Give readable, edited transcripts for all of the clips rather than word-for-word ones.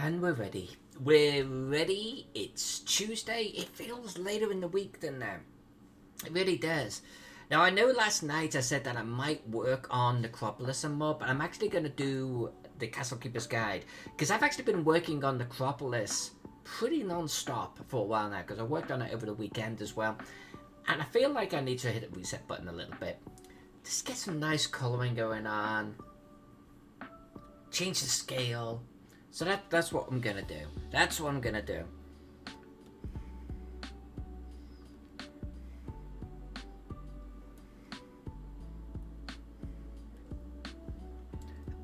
And we're ready. We're ready. It's Tuesday. It feels later in the week than now. It really does. Now, I know last night I said that I might work on Necropolis some more, but I'm actually going to do the Castle Keeper's Guide. Because I've actually been working on Necropolis pretty non-stop for a while now, because I worked on it over the weekend as well. And I feel like I need to hit the reset button a little bit. Just get some nice colouring going on. Change the scale. So that's what I'm going to do. That's what I'm going to do.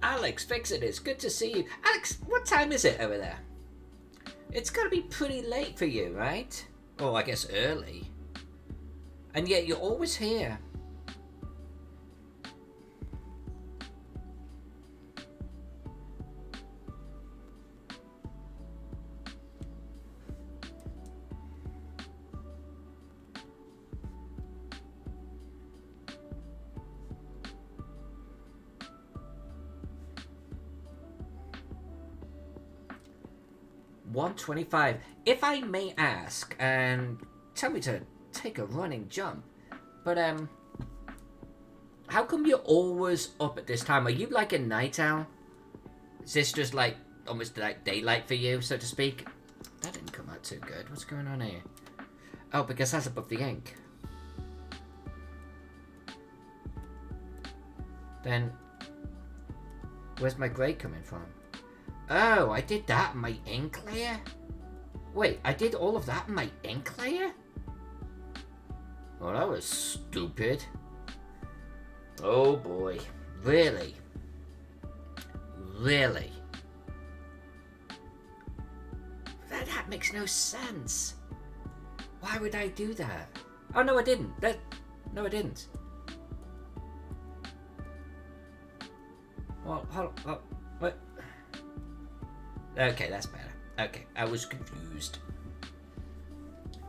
Alex, fix it. It's good to see you. Alex, what time is it over there? It's got to be pretty late for you, right? Oh, I guess early. And yet you're always here. $125. If I may ask, and tell me to take a running jump, but how come you're always up at this time? Are you like a night owl? Is this just like almost like daylight for you, so to speak? That didn't come out too good. What's going on here? Oh, because that's above the ink. Then where's my grey coming from? Oh, I did that in my ink layer? Wait, I did all of that in my ink layer? Oh, that was stupid. Oh boy. Really? Really? That makes no sense. Why would I do that? Oh, no, I didn't. No, I didn't. Well, hold on. What? Okay, that's better. Okay, I was confused.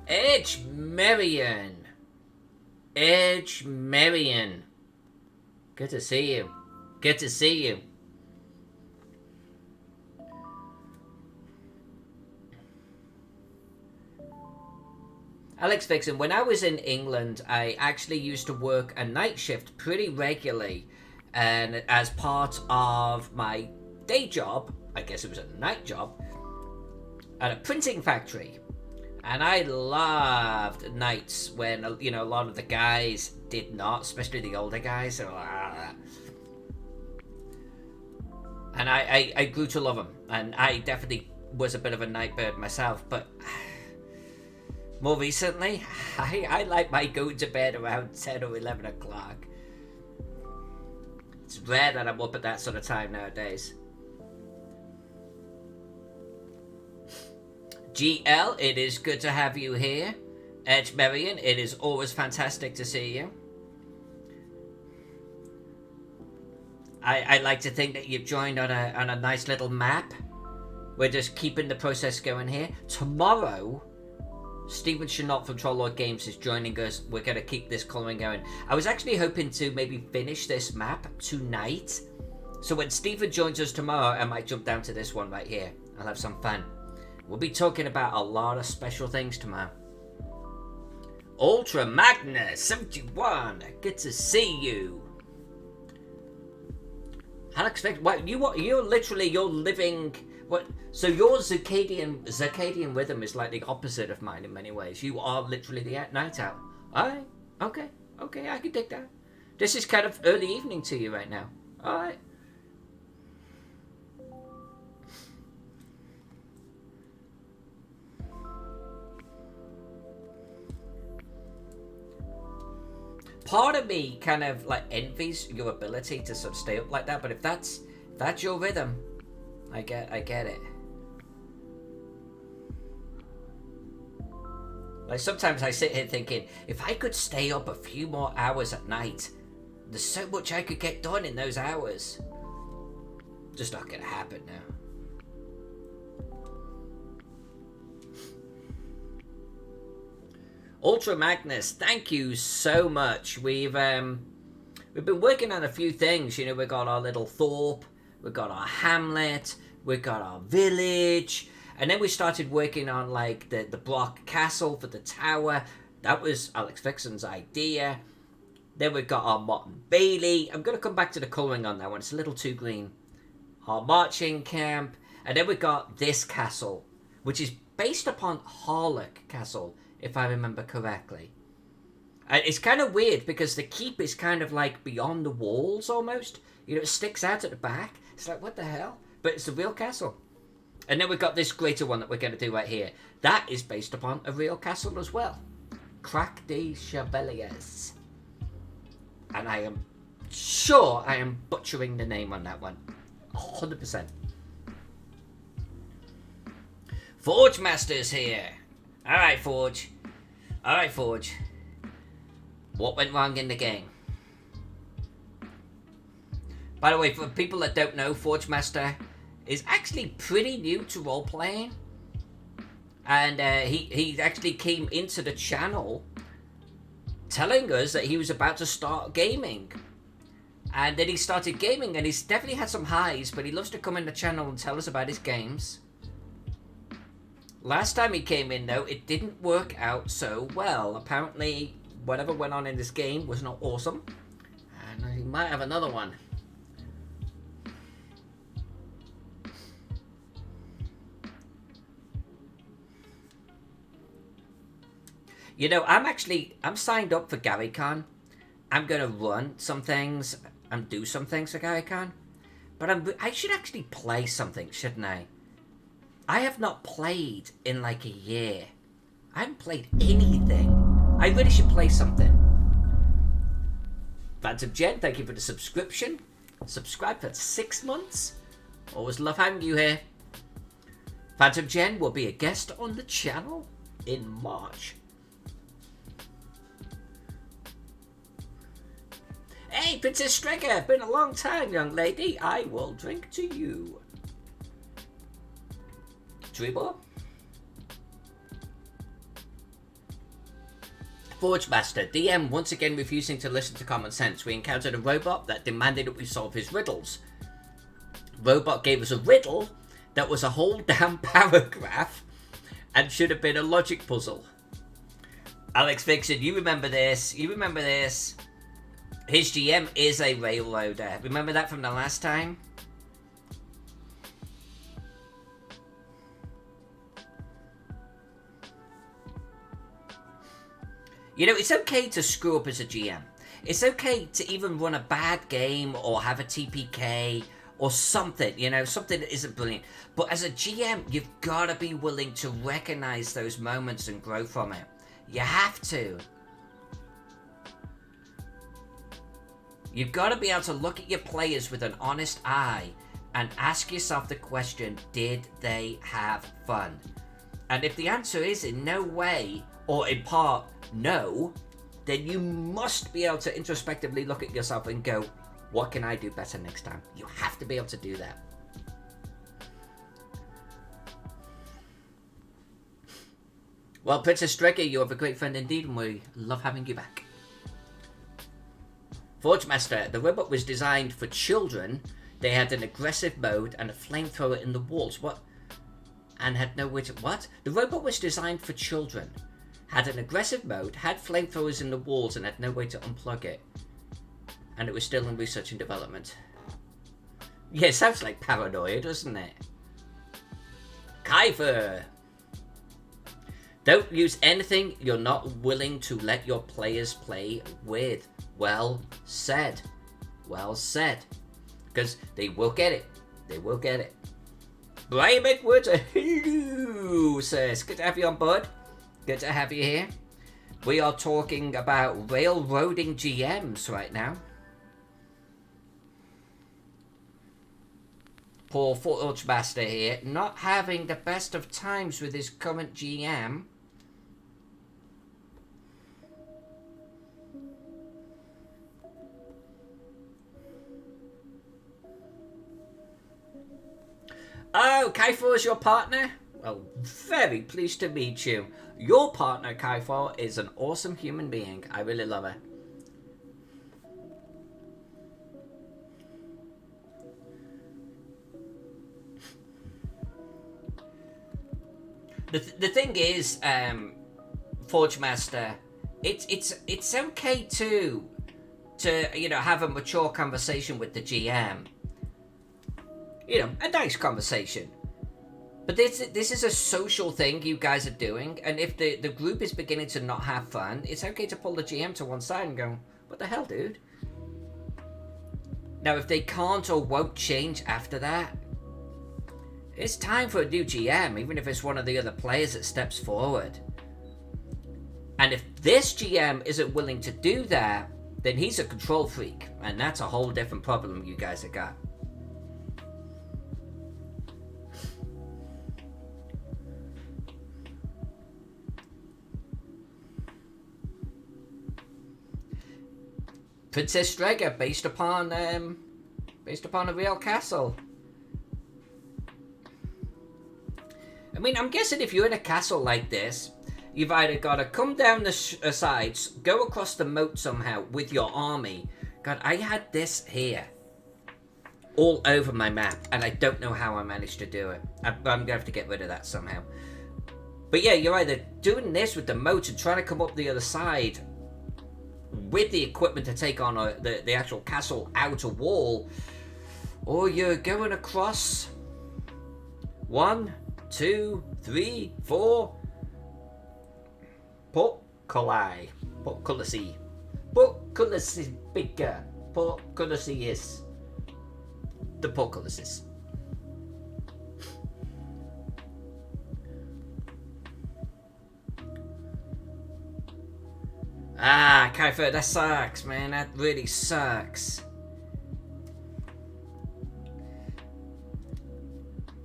Edge Marion. Edge Marion. Good to see you. Good to see you. Alex Vixen, when I was in England, I actually used to work a night shift pretty regularly. And as part of my day job, I guess it was a night job, at a printing factory. And I loved nights when, you know, a lot of the guys did not, especially the older guys. And I grew to love them. And I definitely was a bit of a night bird myself. But more recently, I like my going to bed around 10 or 11 o'clock. It's rare that I'm up at that sort of time nowadays. GL, it is good to have you here. Edge Marion, it is always fantastic to see you. I like to think that you've joined on a nice little map. We're just keeping the process going here. Tomorrow, Stephen Chenault from Trollord Games is joining us. We're going to keep this colouring going. I was actually hoping to maybe finish this map tonight. So when Stephen joins us tomorrow, I might jump down to this one right here. I'll have some fun. We'll be talking about a lot of special things tomorrow. Ultra Magnus 71, good to see you. Alex, what you're living. What? So your circadian rhythm is like the opposite of mine in many ways. You are literally the night owl. All right, okay, I can dig that. This is kind of early evening to you right now. All right. Part of me kind of like envies your ability to sort of stay up like that, but if that's your rhythm, I get it. Like sometimes I sit here thinking, if I could stay up a few more hours at night, there's so much I could get done in those hours. Just not gonna happen now. Ultra Magnus, thank you so much. We've been working on a few things. You know, we've got our little Thorpe, we've got our hamlet, We got our village. And then we started working on like the block castle for the tower. That was Alex Vixen's idea. Then we've got our Mott and Bailey. I'm going to come back to the colouring on that one. It's a little too green. Our marching camp. And then we've got this castle, which is based upon Harlock Castle, if I remember correctly. And it's kind of weird because the keep is kind of like beyond the walls almost. You know, it sticks out at the back. It's like, what the hell? But it's a real castle. And then we've got this greater one that we're going to do right here. That is based upon a real castle as well. Crac des Chevaliers. And I am sure I am butchering the name on that one. 100%. Forge Master's here. Alright, Forge. Alright, Forge. What went wrong in the game? By the way, for people that don't know, Forge Master is actually pretty new to role-playing. And he actually came into the channel telling us that he was about to start gaming. And then he started gaming, and he's definitely had some highs, but he loves to come in the channel and tell us about his games. Last time he came in, though, it didn't work out so well. Apparently, whatever went on in this game was not awesome. And he might have another one. You know, I'm signed up for GaryCon. I'm going to run some things and do some things for GaryCon. But I should actually play something, shouldn't I? I have not played in like a year. I haven't played anything. I really should play something. Phantom Jen, thank you for the subscription. Subscribe for 6 months. Always love having you here. Phantom Jen will be a guest on the channel in March. Hey, Princess Strega, been a long time, young lady. I will drink to you. Treebor? Forge Master, DM once again refusing to listen to common sense. We encountered a robot that demanded that we solve his riddles. Robot gave us a riddle that was a whole damn paragraph and should have been a logic puzzle. Alex Vixen, you remember this. You remember this. His GM is a railroader. Remember that from the last time? You know, it's okay to screw up as a GM. It's okay to even run a bad game or have a TPK or something, you know, something that isn't brilliant. But as a GM, you've got to be willing to recognize those moments and grow from it. You have to. You've got to be able to look at your players with an honest eye and ask yourself the question, did they have fun? And if the answer is in no way, or in part, no, then you must be able to introspectively look at yourself and go, what can I do better next time? You have to be able to do that. Well, Princess Strega, you have a great friend indeed, and we love having you back. Forge Master, the robot was designed for children. They had an aggressive mode and a flamethrower in the walls. What? And had no way to... What? The robot was designed for children. Had an aggressive mode, had flamethrowers in the walls, and had no way to unplug it. And it was still in research and development. Yeah, it sounds like paranoia, doesn't it? Kaifer! Don't use anything you're not willing to let your players play with. Well said. Well said. Because they will get it. They will get it. Brian McWoods, hello, says. Good to have you on board. Good to have you here. We are talking about railroading GMs right now. Poor Forge Master here, not having the best of times with his current GM. Oh, Kaifor is your partner? Well, very pleased to meet you. Your partner, Kaifor, is an awesome human being. I really love her. The thing is, Forge Master, it's okay to have a mature conversation with the GM. A nice conversation. But this is a social thing you guys are doing, and if the group is beginning to not have fun, it's okay to pull the GM to one side and go, what the hell, dude? Now, if they can't or won't change after that, it's time for a new GM, even if it's one of the other players that steps forward. And if this GM isn't willing to do that, then he's a control freak, and that's a whole different problem you guys have got. Princess Strega, based upon a real castle. I mean, I'm guessing if you're in a castle like this, you've either got to come down the sides, go across the moat somehow with your army. God, I had this here, all over my map, and I don't know how I managed to do it. I'm going to have to get rid of that somehow. But yeah, you're either doing this with the moat and trying to come up the other side with the equipment to take on the actual castle outer wall, or you're going across 1, 2, 3, 4 portcullis. Portcullis is bigger. Portcullis is the portcullis. Ah, Kaifer, that sucks, man. That really sucks.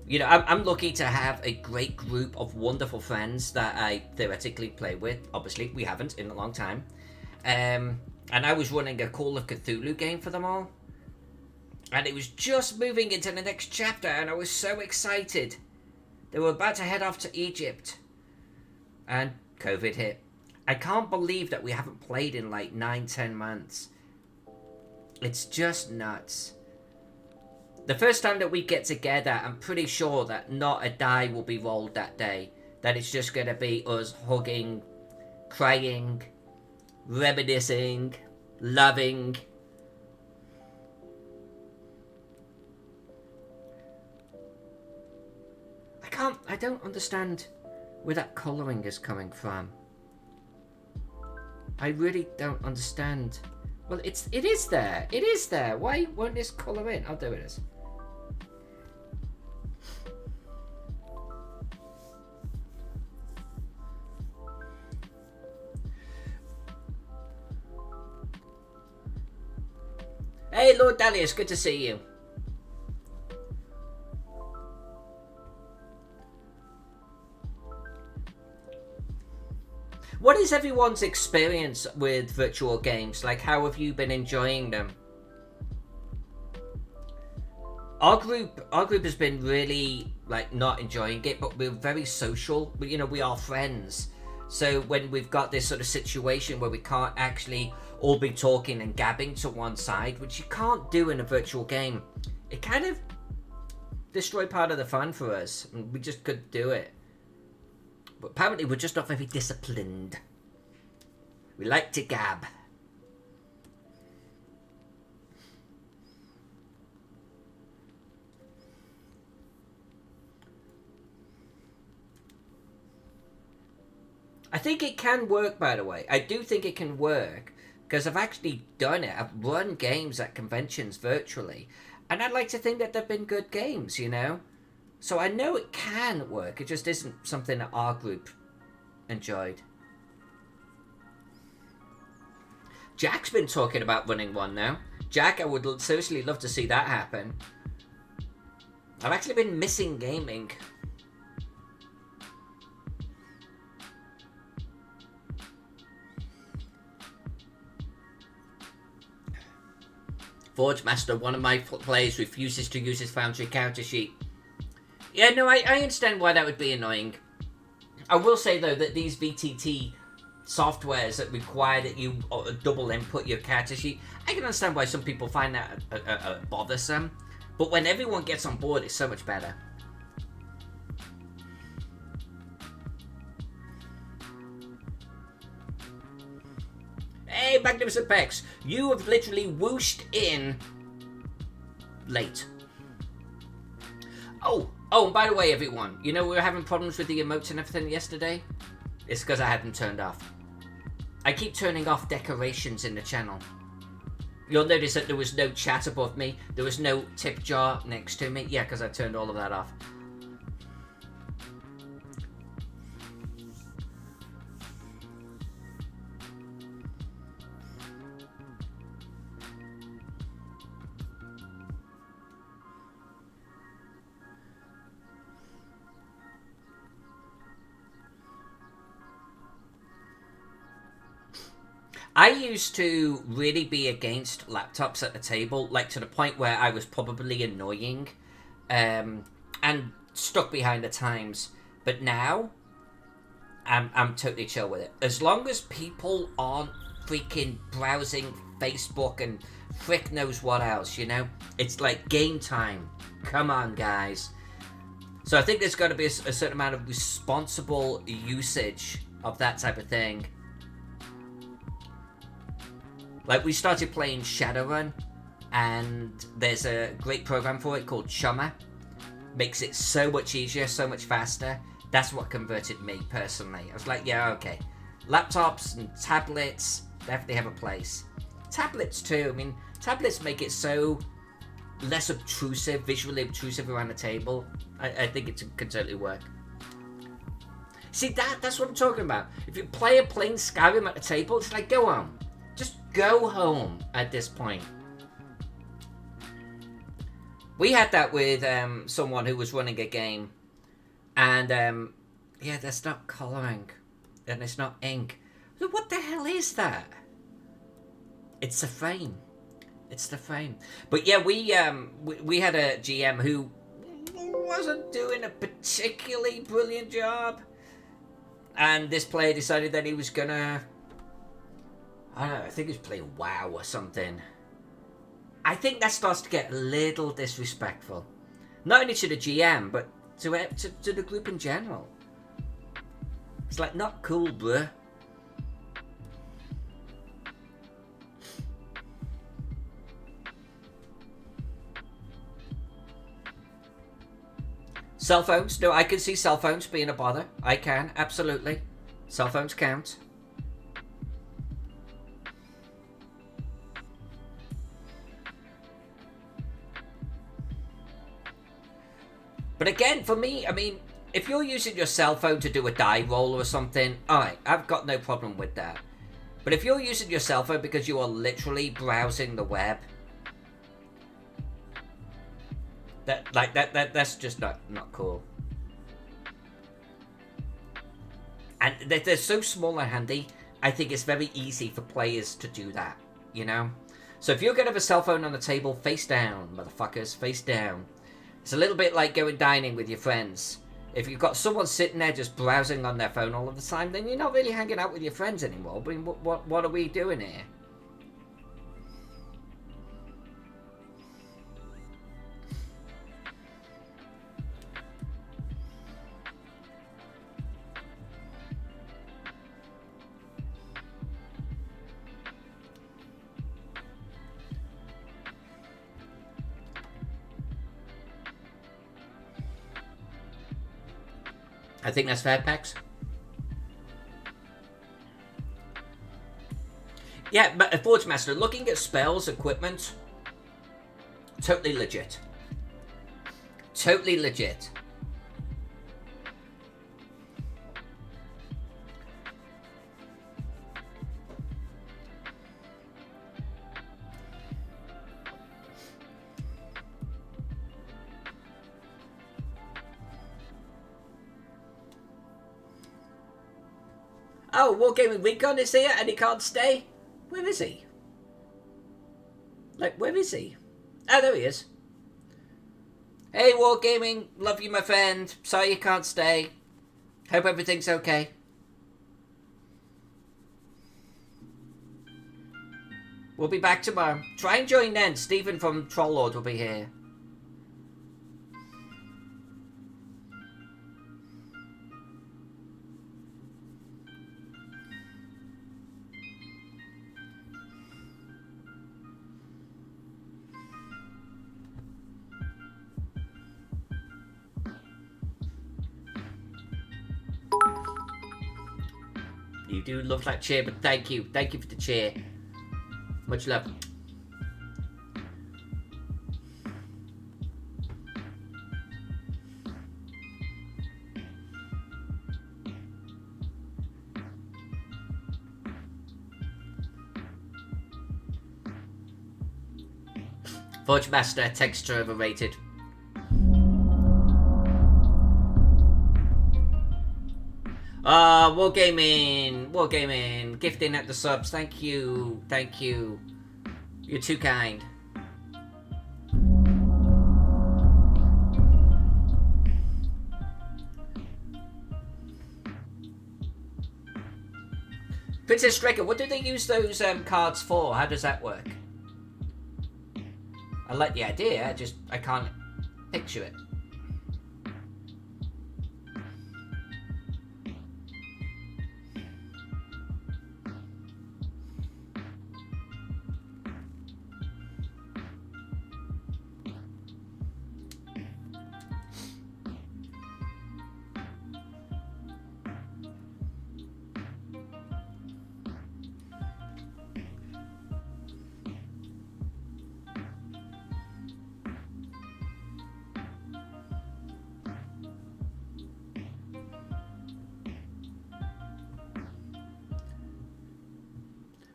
I'm lucky to have a great group of wonderful friends that I theoretically play with. Obviously, we haven't in a long time. And I was running a Call of Cthulhu game for them all. And it was just moving into the next chapter, and I was so excited. They were about to head off to Egypt. And COVID hit. I can't believe that we haven't played in like 9-10 months. It's just nuts. The first time that we get together, I'm pretty sure that not a die will be rolled that day. That it's just going to be us hugging, crying, reminiscing, loving. I don't understand where that colouring is coming from. I really don't understand. Well, it is there. It is there. Why won't this colour in? Oh, there it is. Hey, Lord Dalius, good to see you. What is everyone's experience with virtual games? Like, how have you been enjoying them? Our group has been really, like, not enjoying it, but we're very social. We are friends. So when we've got this sort of situation where we can't actually all be talking and gabbing to one side, which you can't do in a virtual game, it kind of destroyed part of the fun for us. We just couldn't do it. But apparently we're just not very disciplined. We like to gab. I think it can work, by the way. I do think it can work, because I've actually done it. I've run games at conventions virtually, and I'd like to think that they've been good games, So I know it can work. It just isn't something that our group enjoyed. Jack's been talking about running one now. Jack, I would seriously love to see that happen. I've actually been missing gaming. Forge Master, one of my players refuses to use his Foundry counter sheet. Yeah, no, I understand why that would be annoying. I will say, though, that these VTT softwares that require that you double input your character sheet, I can understand why some people find that bothersome. But when everyone gets on board, it's so much better. Magnificent Pex, you have literally whooshed in late. Oh, and by the way, everyone, you know we were having problems with the emotes and everything yesterday? It's because I had them turned off. I keep turning off decorations in the channel. You'll notice that there was no chat above me. There was no tip jar next to me. Yeah, because I turned all of that off. I used to really be against laptops at the table, like to the point where I was probably annoying and stuck behind the times. But now, I'm totally chill with it. As long as people aren't freaking browsing Facebook and frick knows what else, you know? It's like game time. Come on, guys. So I think there's got to be a certain amount of responsible usage of that type of thing. Like, we started playing Shadowrun, and there's a great program for it called Chummer. Makes it so much easier, so much faster. That's what converted me, personally. I was like, yeah, okay. Laptops and tablets definitely have a place. Tablets, too. I mean, tablets make it so less obtrusive, visually obtrusive around the table. I think it can totally work. See, that's what I'm talking about. If you play a plain Skyrim at the table, it's like, go on. Just go home at this point. We had that with someone who was running a game, and yeah, that's not colouring, and it's not ink. So what the hell is that? It's the frame. It's the frame. But yeah, we had a GM who wasn't doing a particularly brilliant job, and this player decided that he was gonna, I don't know, I think he was playing WoW or something. I think that starts to get a little disrespectful. Not only to the GM, but to the group in general. It's like, not cool, bruh. Cell phones? No, I can see cell phones being a bother. I can, absolutely. Cell phones count. But again, for me, I mean, if you're using your cell phone to do a die roll or something, alright, I've got no problem with that. But if you're using your cell phone because you are literally browsing the web, that's just not cool. And they're so small and handy, I think it's very easy for players to do that, you know? So if you're going to have a cell phone on the table, face down, motherfuckers, face down. It's a little bit like going dining with your friends. If you've got someone sitting there just browsing on their phone all of the time, then you're not really hanging out with your friends anymore. I mean, what are we doing here? I think that's fair, Pax. Yeah, but Forge Master, looking at spells, equipment, totally legit. Totally legit. Oh, Wargaming Recon is here and he can't stay? Where is he? Like, where is he? Oh, there he is. Hey, Wargaming. Love you, my friend. Sorry you can't stay. Hope everything's okay. We'll be back tomorrow. Try and join then. Stephen from Trollord will be here. You do love that cheer, but thank you. Thank you for the cheer. Much love. Forge Master, texture overrated. Wargaming, gifting at the subs. Thank you. You're too kind. Princess Striker, what do they use those cards for? How does that work? I like the idea, I can't picture it.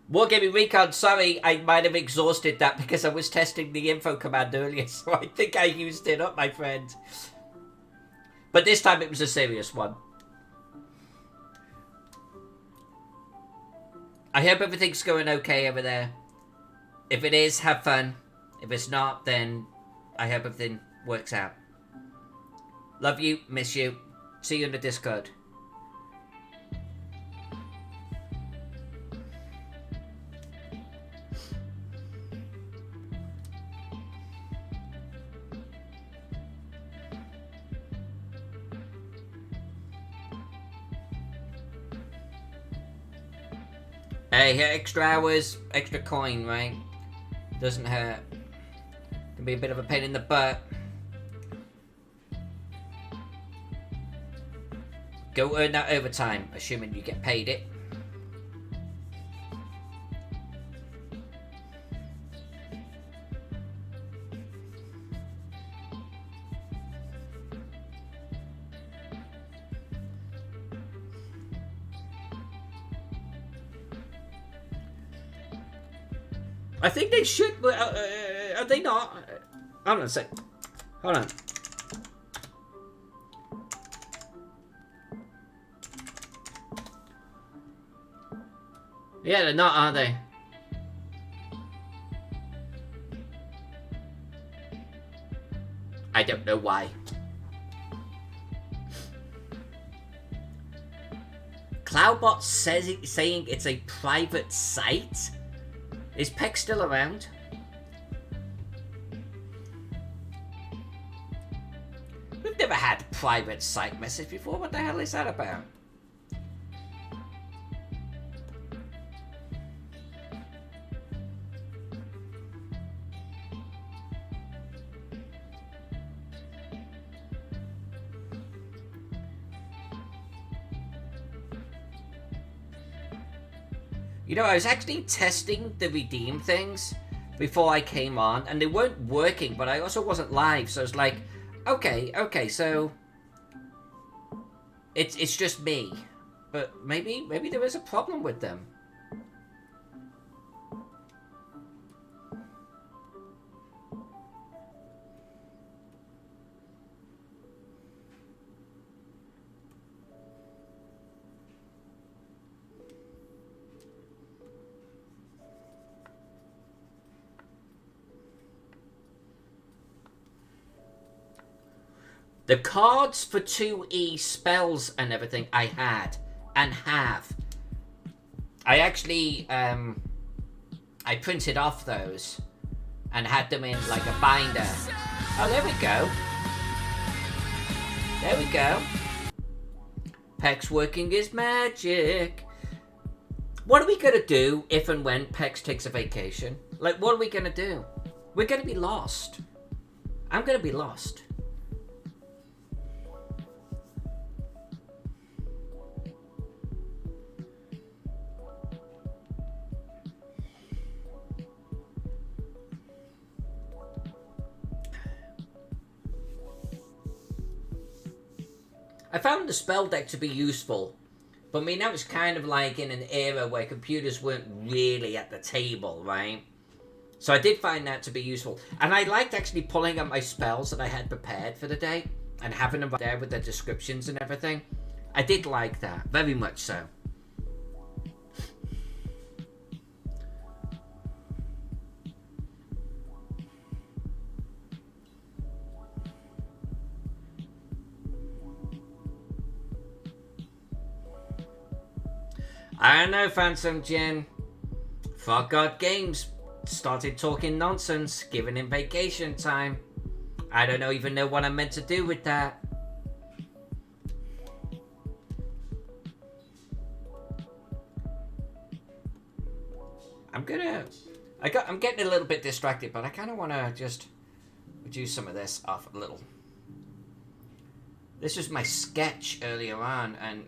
Wargaming Recon, sorry, I might have exhausted that because I was testing the info command earlier, so I think I used it up, my friend. But this time it was a serious one. I hope everything's going okay over there. If it is, have fun. If it's not, then I hope everything works out. Love you, miss you. See you in the Discord. Hey, extra hours, extra coin, right? Doesn't hurt. Can be a bit of a pain in the butt. Go earn that overtime, assuming you get paid it. I think they should, but are they not? Hold on a sec. Hold on. Yeah, they're not, are they? I don't know why. Cloudbot saying it's a private site? Is Peck still around? We've never had private site message before. What the hell is that about? You know, I was actually testing the redeem things before I came on, and they weren't working, but I also wasn't live, so I was like, okay, so it's just me. But maybe there is a problem with them. The cards for 2E spells and everything I had and have. I actually, I printed off those and had them in like a binder. Oh, there we go. There we go. Peck's working his magic. What are we going to do if and when Pex takes a vacation? Like, what are we going to do? We're going to be lost. I'm going to be lost. I found the spell deck to be useful. But I mean, that was kind of like in an era where computers weren't really at the table, right? So I did find that to be useful. And I liked actually pulling up my spells that I had prepared for the day and having them right there with the descriptions and everything. I did like that, very much so. I don't know, Phantom Jin. Trollord Games started talking nonsense, giving him vacation time. I don't even know what I'm meant to do with that. I'm getting a little bit distracted, but I kind of want to just reduce some of this off a little. This was my sketch earlier on, and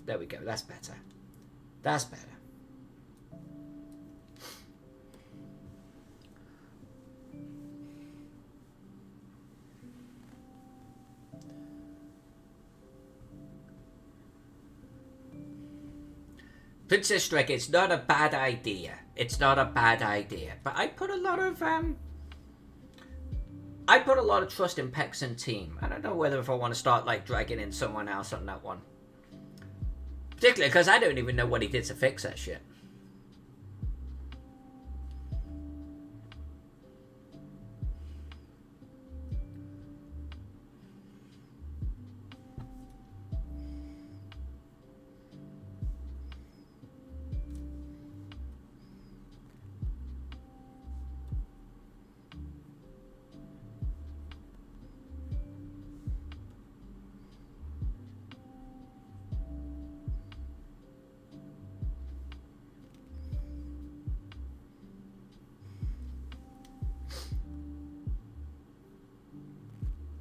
there we go. That's better. That's better. Princess Drake, it's not a bad idea. It's not a bad idea. But I put a lot of trust in Pex and team. I don't know whether if I want to start like dragging in someone else on that one. Particularly because I don't even know what he did to fix that shit.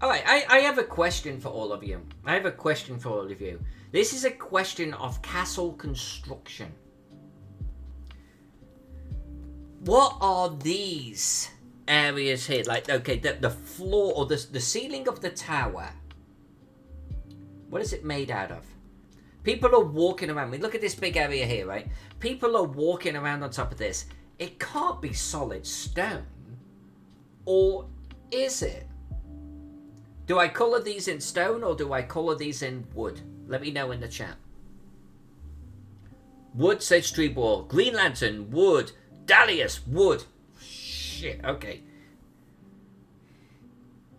Alright, I have a question for all of you. This is a question of castle construction. What are these areas here? Like, okay, the floor or the ceiling of the tower. What is it made out of? People are walking around. I mean, look at this big area here, right? People are walking around on top of this. It can't be solid stone. Or is it? Do I colour these in stone or do I colour these in wood? Let me know in the chat. Wood, says Tree Ball. Green Lantern, wood. Dahlias, wood. Shit, okay.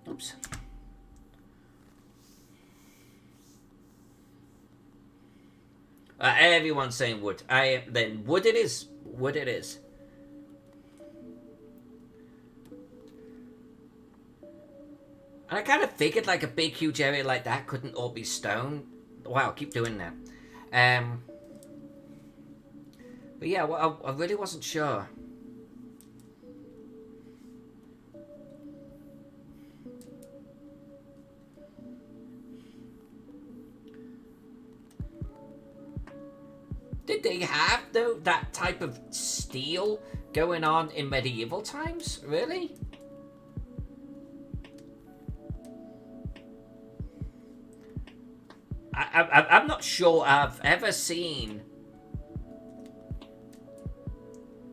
Oops. Everyone's saying wood. Then wood it is. Wood it is. And I kind of figured like a big, huge area like that couldn't all be stone. Wow, keep doing that. But yeah, well, I really wasn't sure. Did they have, though, that type of steel going on in medieval times? Really? I'm not sure I've ever seen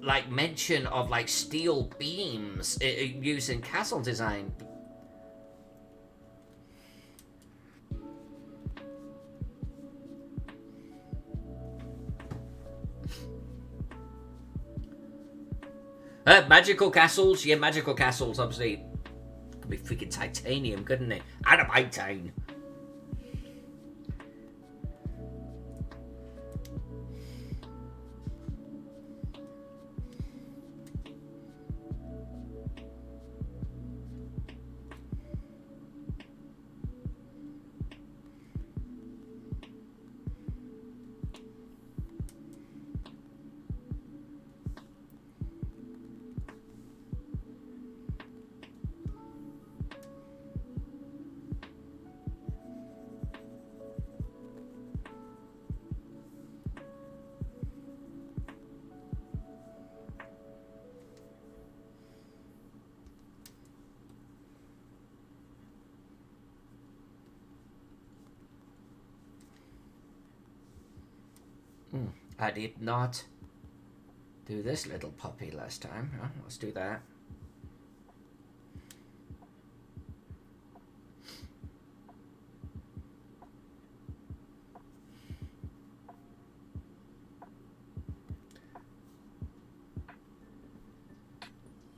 like mention of like steel beams used in castle design. Magical castles, yeah, magical castles obviously could be freaking titanium, couldn't it? Adamantine. I did not do this little puppy last time. Oh, let's do that.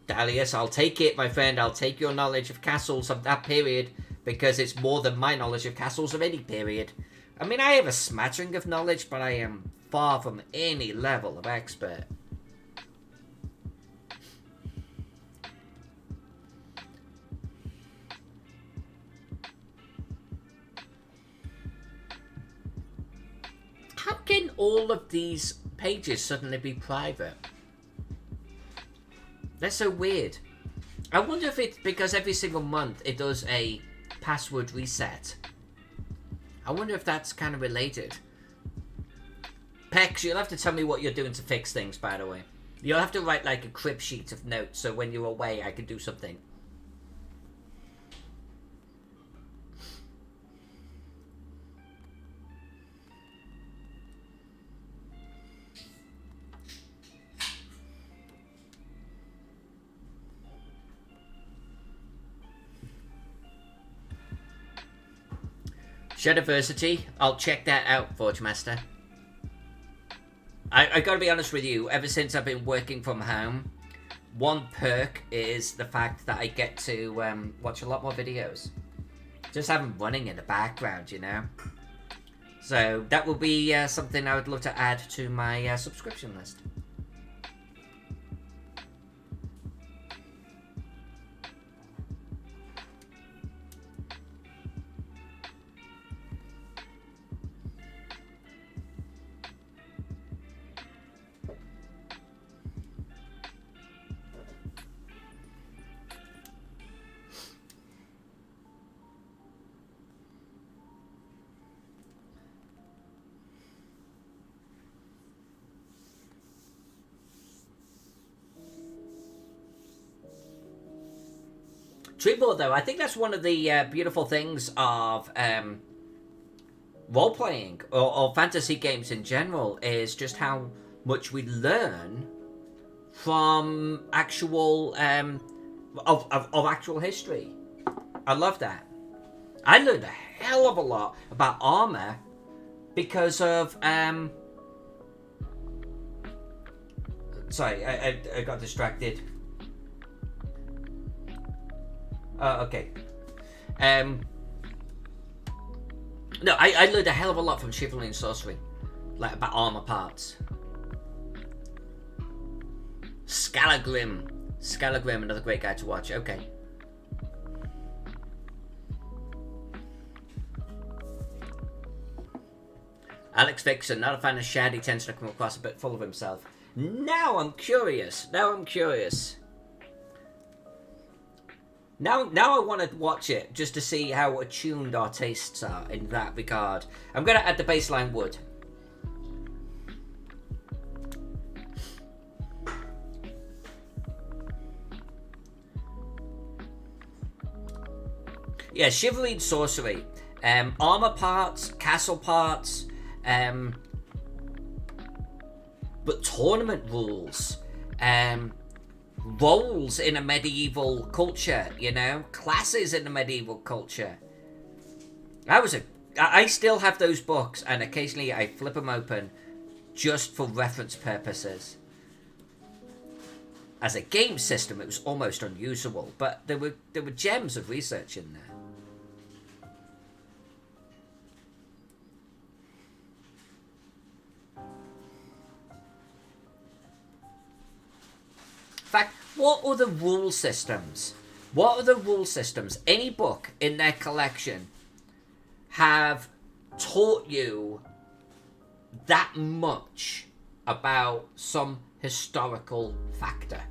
Dalius, I'll take it, my friend. I'll take your knowledge of castles of that period, because it's more than my knowledge of castles of any period. I mean, I have a smattering of knowledge, but I am far from any level of expert. How can all of these pages suddenly be private? That's so weird. I wonder if it's because every single month it does a password reset. I wonder if that's kind of related. Pex, you'll have to tell me what you're doing to fix things, by the way. You'll have to write like a crib sheet of notes so when you're away I can do something. Shadiversity, I'll check that out, Forge Master. I gotta be honest with you, ever since I've been working from home, one perk is the fact that I get to watch a lot more videos. Just have them running in the background, you know? So that will be something I would love to add to my subscription list. Treatboard, though, I think that's one of the beautiful things of role-playing or fantasy games in general, is just how much we learn from actual of actual history. I love that. I learned a hell of a lot about armor because of sorry, I got distracted. Okay. No, I learned a hell of a lot from chivalry and sorcery, like about armor parts. Scalagrim, another great guy to watch. Okay. Alex Vixen, not a fan of Shad. He tends to come across a bit full of himself. Now I'm curious. Now I want to watch it just to see how attuned our tastes are in that regard. I'm going to add the baseline wood. Yeah, chivalry and sorcery. Armor parts, castle parts, but tournament rules. Roles in a medieval culture, you know, classes in a medieval culture. I still have those books, and occasionally I flip them open just for reference purposes. As a game system, it was almost unusable, but there were gems of research in there. In fact, what are the rule systems? What are the rule systems any book in their collection have taught you that much about some historical factor?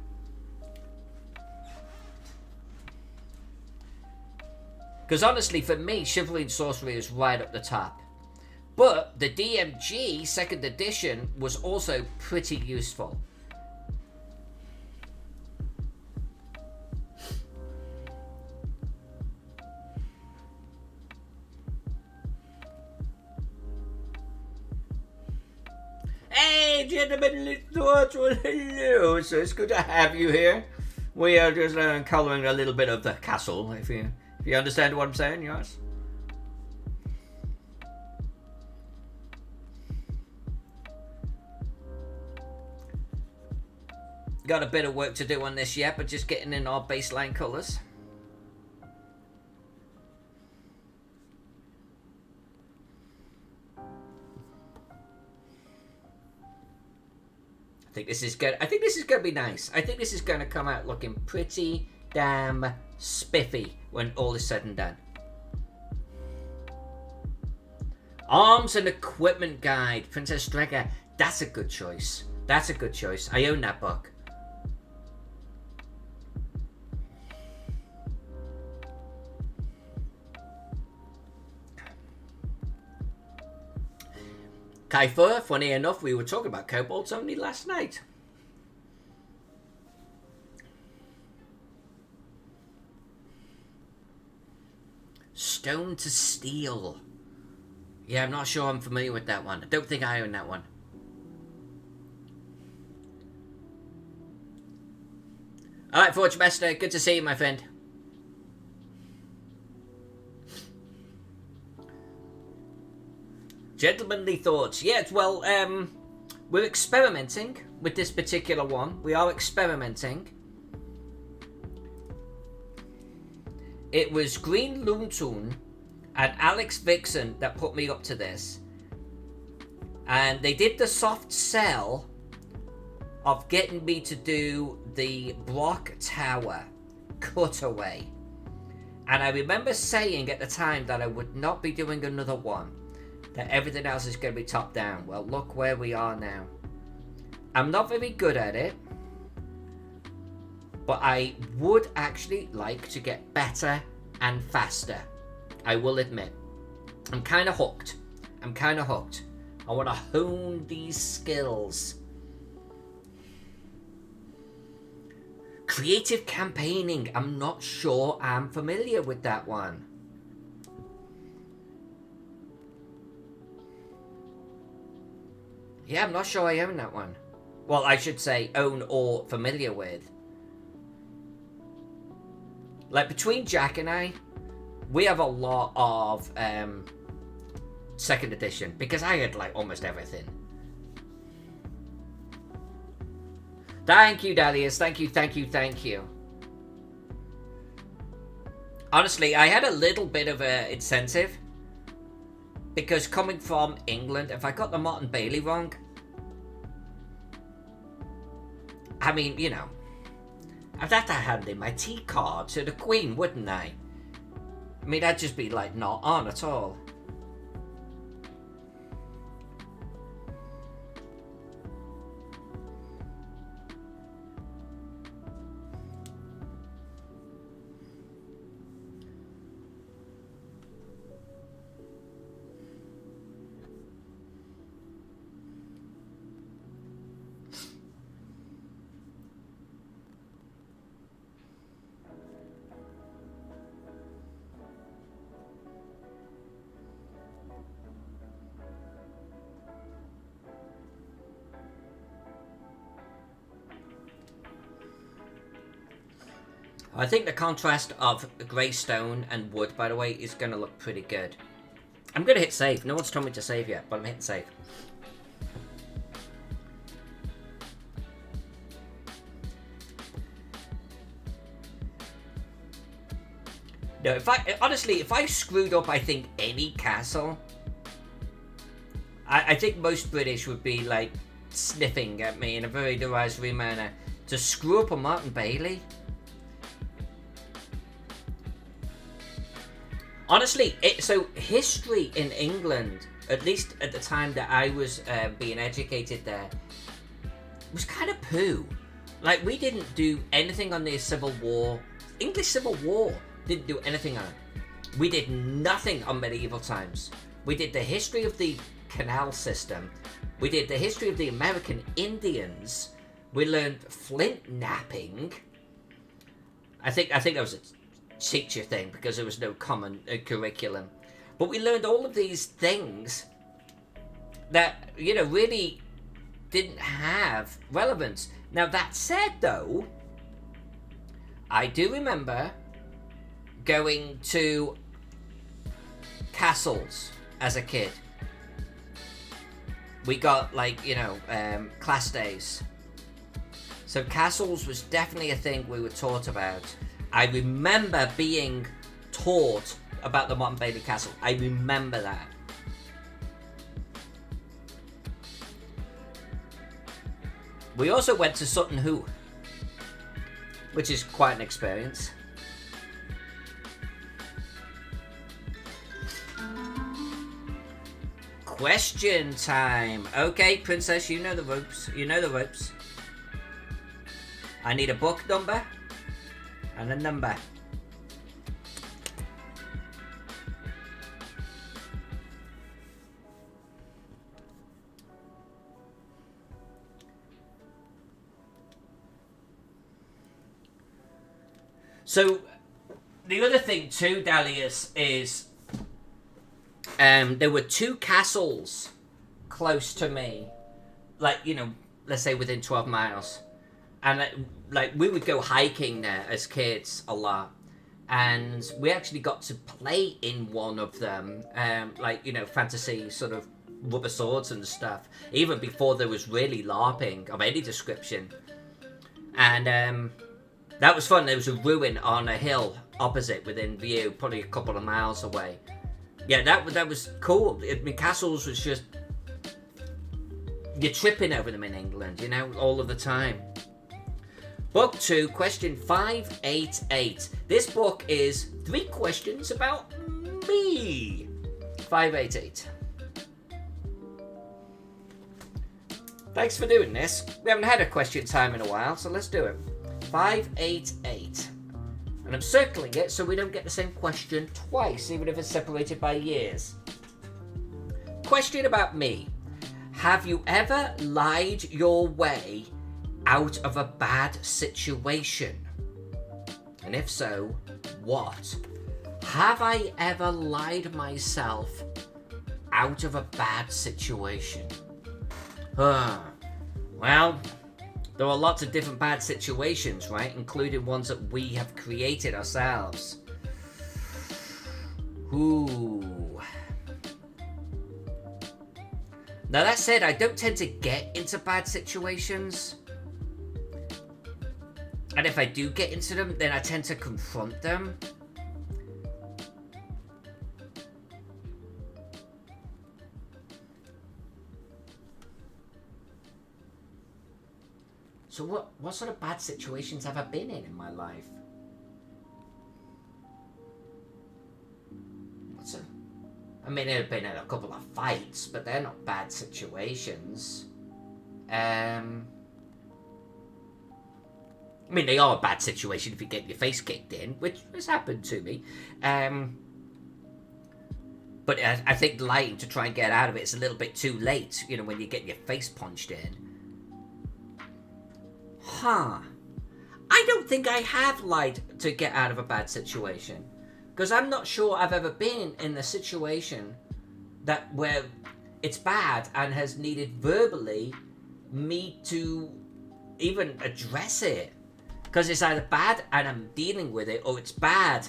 Because honestly, for me, chivalry and sorcery is right up the top. But the DMG 2nd edition was also pretty useful. gentlemanly thoughts. Well, hello, so it's good to have you here. We are just colouring a little bit of the castle, if you understand what I'm saying, yes? Got a bit of work to do on this yet, but just getting in our baseline colours. I think this is good. I think this is going to be nice. I think this is going to come out looking pretty damn spiffy when all is said and done. Arms and Equipment Guide, Princess Stregga. That's a good choice. That's a good choice. I own that book. Kaifer, funny enough, we were talking about kobolds only last night. Stone to Steel. Yeah, I'm not sure I'm familiar with that one. I don't think I own that one. Alright, Forge Master, good to see you, my friend. Gentlemanly thoughts. Yes, well, we're experimenting with this particular one. We are experimenting. It was Green Loontoon and Alex Vixen that put me up to this. And they did the soft sell of getting me to do the block tower cutaway. And I remember saying at the time that I would not be doing another one. That everything else is going to be top down. Well, look where we are now. I'm not very good at it. But I would actually like to get better and faster. I will admit. I'm kind of hooked. I want to hone these skills. Creative campaigning. I'm not sure I'm familiar with that one. Yeah, I'm not sure I own that one. Well, I should say own or familiar with. Like, between Jack and I, we have a lot of second edition. Because I had, like, almost everything. Thank you, Darius. Thank you. Honestly, I had a little bit of an incentive. Because coming from England, if I got the Martin Bailey wrong, I mean, you know, I'd have to hand in my tea card to the Queen, wouldn't I? I mean, that'd just be, like, not on at all. I think the contrast of grey stone and wood, by the way, is going to look pretty good. I'm going to hit save. No one's told me to save yet, but I'm hitting save. No, if I screwed up, I think, any castle, I think most British would be, like, sniffing at me in a very derisory manner. To screw up a Martin Bailey? Honestly, so history in England, at least at the time that I was being educated there, was kind of poo. Like, we didn't do anything on the Civil War. English Civil War didn't do anything on it. We did nothing on medieval times. We did the history of the canal system. We did the history of the American Indians. We learned flint knapping. I think that was a teacher thing because there was no common curriculum. But we learned all of these things that, you know, really didn't have relevance. Now that said, though, I do remember going to castles as a kid. We got, like, you know, class days. So castles was definitely a thing we were taught about. I remember being taught about the Motte and Bailey Castle. I remember that. We also went to Sutton Hoo, which is quite an experience. Question time. Okay, Princess, you know the ropes. You know the ropes. I need a book number and a number. So, the other thing too, Dalius, is there were 2 castles close to me, like, you know, let's say within 12 miles. And like we would go hiking there as kids a lot, and we actually got to play in one of them, like, you know, fantasy sort of rubber swords and stuff, even before there was really LARPing of any description. And that was fun. There was a ruin on a hill opposite within view, probably a couple of miles away. Yeah, that was cool. I mean, castles was just, you're tripping over them in England, you know, all of the time. Book 2, question 588. This book is 3 questions about me. 588. Thanks for doing this. We haven't had a question time in a while, so let's do it. 588. And I'm circling it so we don't get the same question twice, even if it's separated by years. Question about me. Have you ever lied your way out of a bad situation? And if so, what? Have I ever lied myself out of a bad situation? Well, there are lots of different bad situations, right? Including ones that we have created ourselves. Ooh. Now that said, I don't tend to get into bad situations. And if I do get into them, then I tend to confront them. So what sort of bad situations have I been in my life? I mean, I've been in a couple of fights, but they're not bad situations. I mean, they are a bad situation if you get your face kicked in, which has happened to me. But I think lying to try and get out of it is a little bit too late, you know, when you get your face punched in. I don't think I have lied to get out of a bad situation. Because I'm not sure I've ever been in a situation where it's bad and has needed verbally me to even address it. Because it's either bad and I'm dealing with it, or it's bad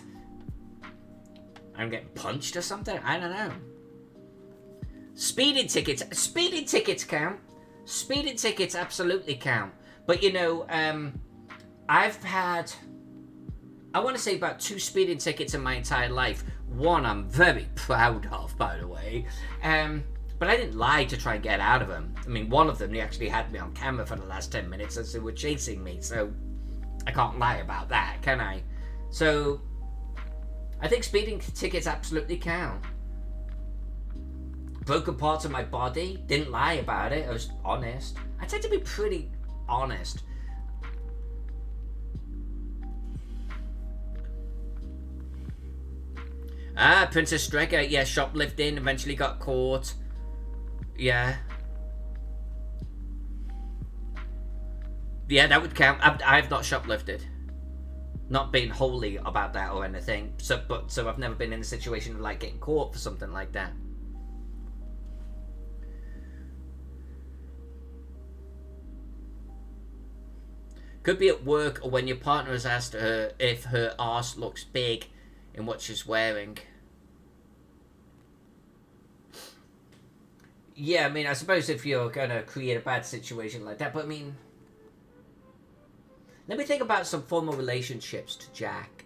I'm getting punched or something. I don't know. Speeding tickets count. Speeding tickets absolutely count. But, you know, I've had, I want to say, about 2 speeding tickets in my entire life. One I'm very proud of, by the way. But I didn't lie to try and get out of them. I mean, one of them, they actually had me on camera for the last 10 minutes as they were chasing me. So I can't lie about that, can I? So I think speeding tickets absolutely count. Broken parts of my body, didn't lie about it. I was honest. I tend to be pretty honest. Princess Strecker, yeah, shoplifting, eventually got caught. Yeah. Yeah, that would count. I've not shoplifted. Not being holy about that or anything. So I've never been in a situation of, like, getting caught for something like that. Could be at work or when your partner has asked her if her arse looks big in what she's wearing. Yeah, I mean, I suppose if you're going to create a bad situation like that, but I mean... Let me think about some formal relationships to Jack.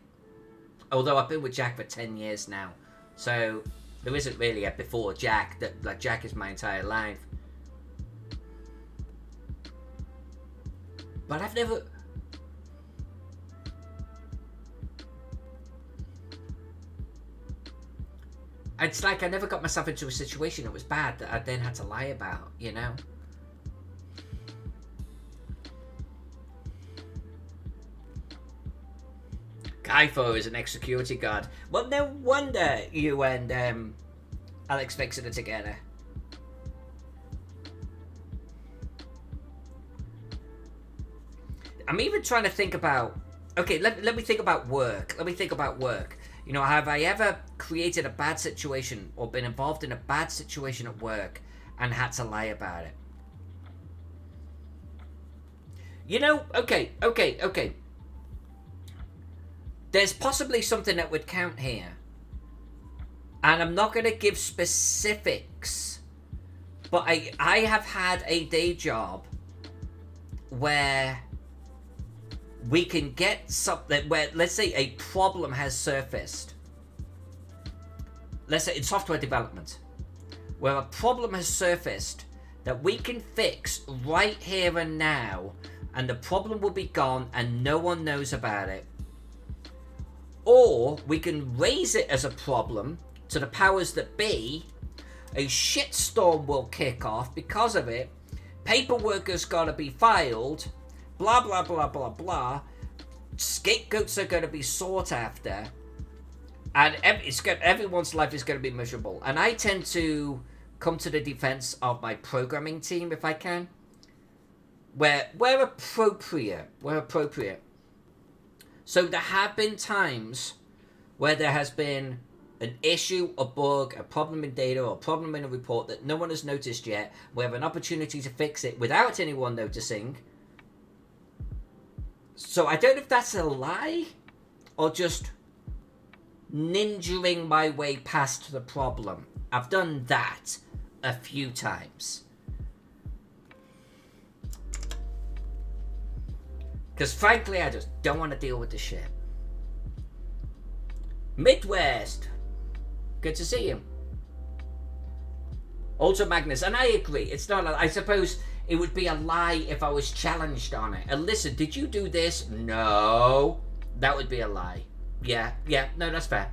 Although I've been with Jack for 10 years now. So, there isn't really a before Jack. Like, Jack is my entire life. But I've never... It's like I never got myself into a situation that was bad that I then had to lie about, you know? Kaifo is an ex-security guard. Well, no wonder you and Alex Fixer are together. I'm even trying to think about... Okay, let me think about work. You know, have I ever created a bad situation or been involved in a bad situation at work and had to lie about it? You know, okay. There's possibly something that would count here. And I'm not going to give specifics. But I have had a day job where we can get something where, let's say, a problem has surfaced. Let's say in software development, where a problem has surfaced that we can fix right here and now, and the problem will be gone and no one knows about it. Or we can raise it as a problem to the powers that be. A shitstorm will kick off because of it. Paperwork has got to be filed. Blah, blah, blah, blah, blah. Scapegoats are going to be sought after. And everyone's life is going to be miserable. And I tend to come to the defense of my programming team if I can. Where appropriate. So there have been times where there has been an issue, a bug, a problem in data, or a problem in a report that no one has noticed yet. We have an opportunity to fix it without anyone noticing. So I don't know if that's a lie or just ninjaing my way past the problem. I've done that a few times. Because frankly, I just don't want to deal with the shit. Midwest. Good to see you. Ultra Magnus, and I agree. It's not. I suppose it would be a lie if I was challenged on it. Alyssa, did you do this? No. That would be a lie. Yeah. No, that's fair.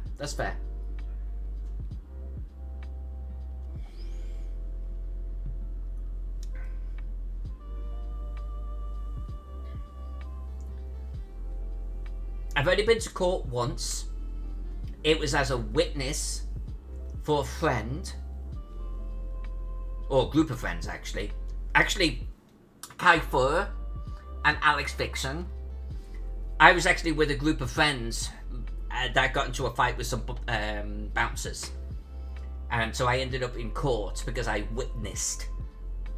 I've only been to court once. It was as a witness for a friend. Or a group of friends, actually. Actually, Kai Fur and Alex Vixen. I was actually with a group of friends that got into a fight with some bouncers. And so I ended up in court because I witnessed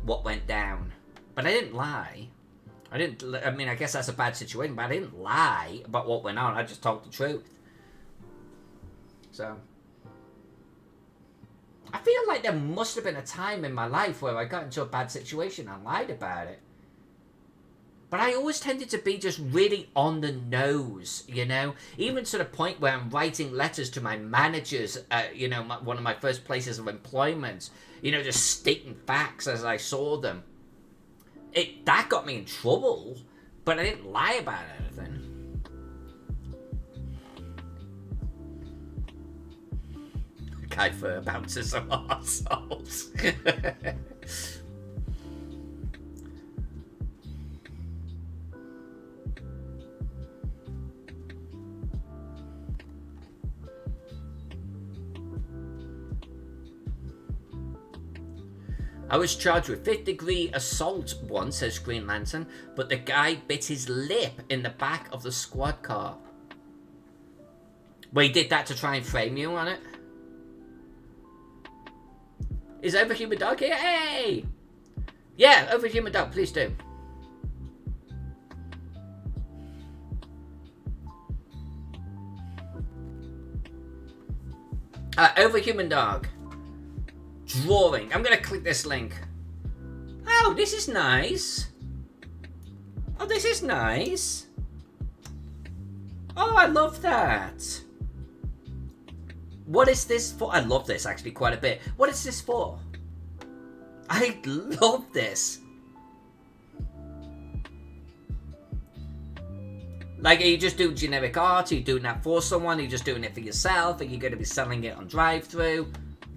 what went down. But I didn't lie. I mean, I guess that's a bad situation, but I didn't lie about what went on. I just told the truth. So, I feel like there must have been a time in my life where I got into a bad situation and lied about it. But I always tended to be just really on the nose, you know? Even to the point where I'm writing letters to my managers, you know, one of my first places of employment. You know, just stating facts as I saw them. That got me in trouble, but I didn't lie about anything. Guy Fur bouncers are arseholes. I was charged with 5th-degree assault once, says Green Lantern, but the guy bit his lip in the back of the squad car. Well, he did that to try and frame you on it. Is Overhuman Dog here? Hey! Yeah, Overhuman Dog, please do. Overhuman dog. Drawing. I'm going to click this link. Oh, this is nice. Oh, this is nice. Oh, I love that. What is this for? I love this actually quite a bit. What is this for? I love this. Like, are you just doing generic art? Are you doing that for someone? Are you just doing it for yourself? Are you going to be selling it on drive-thru?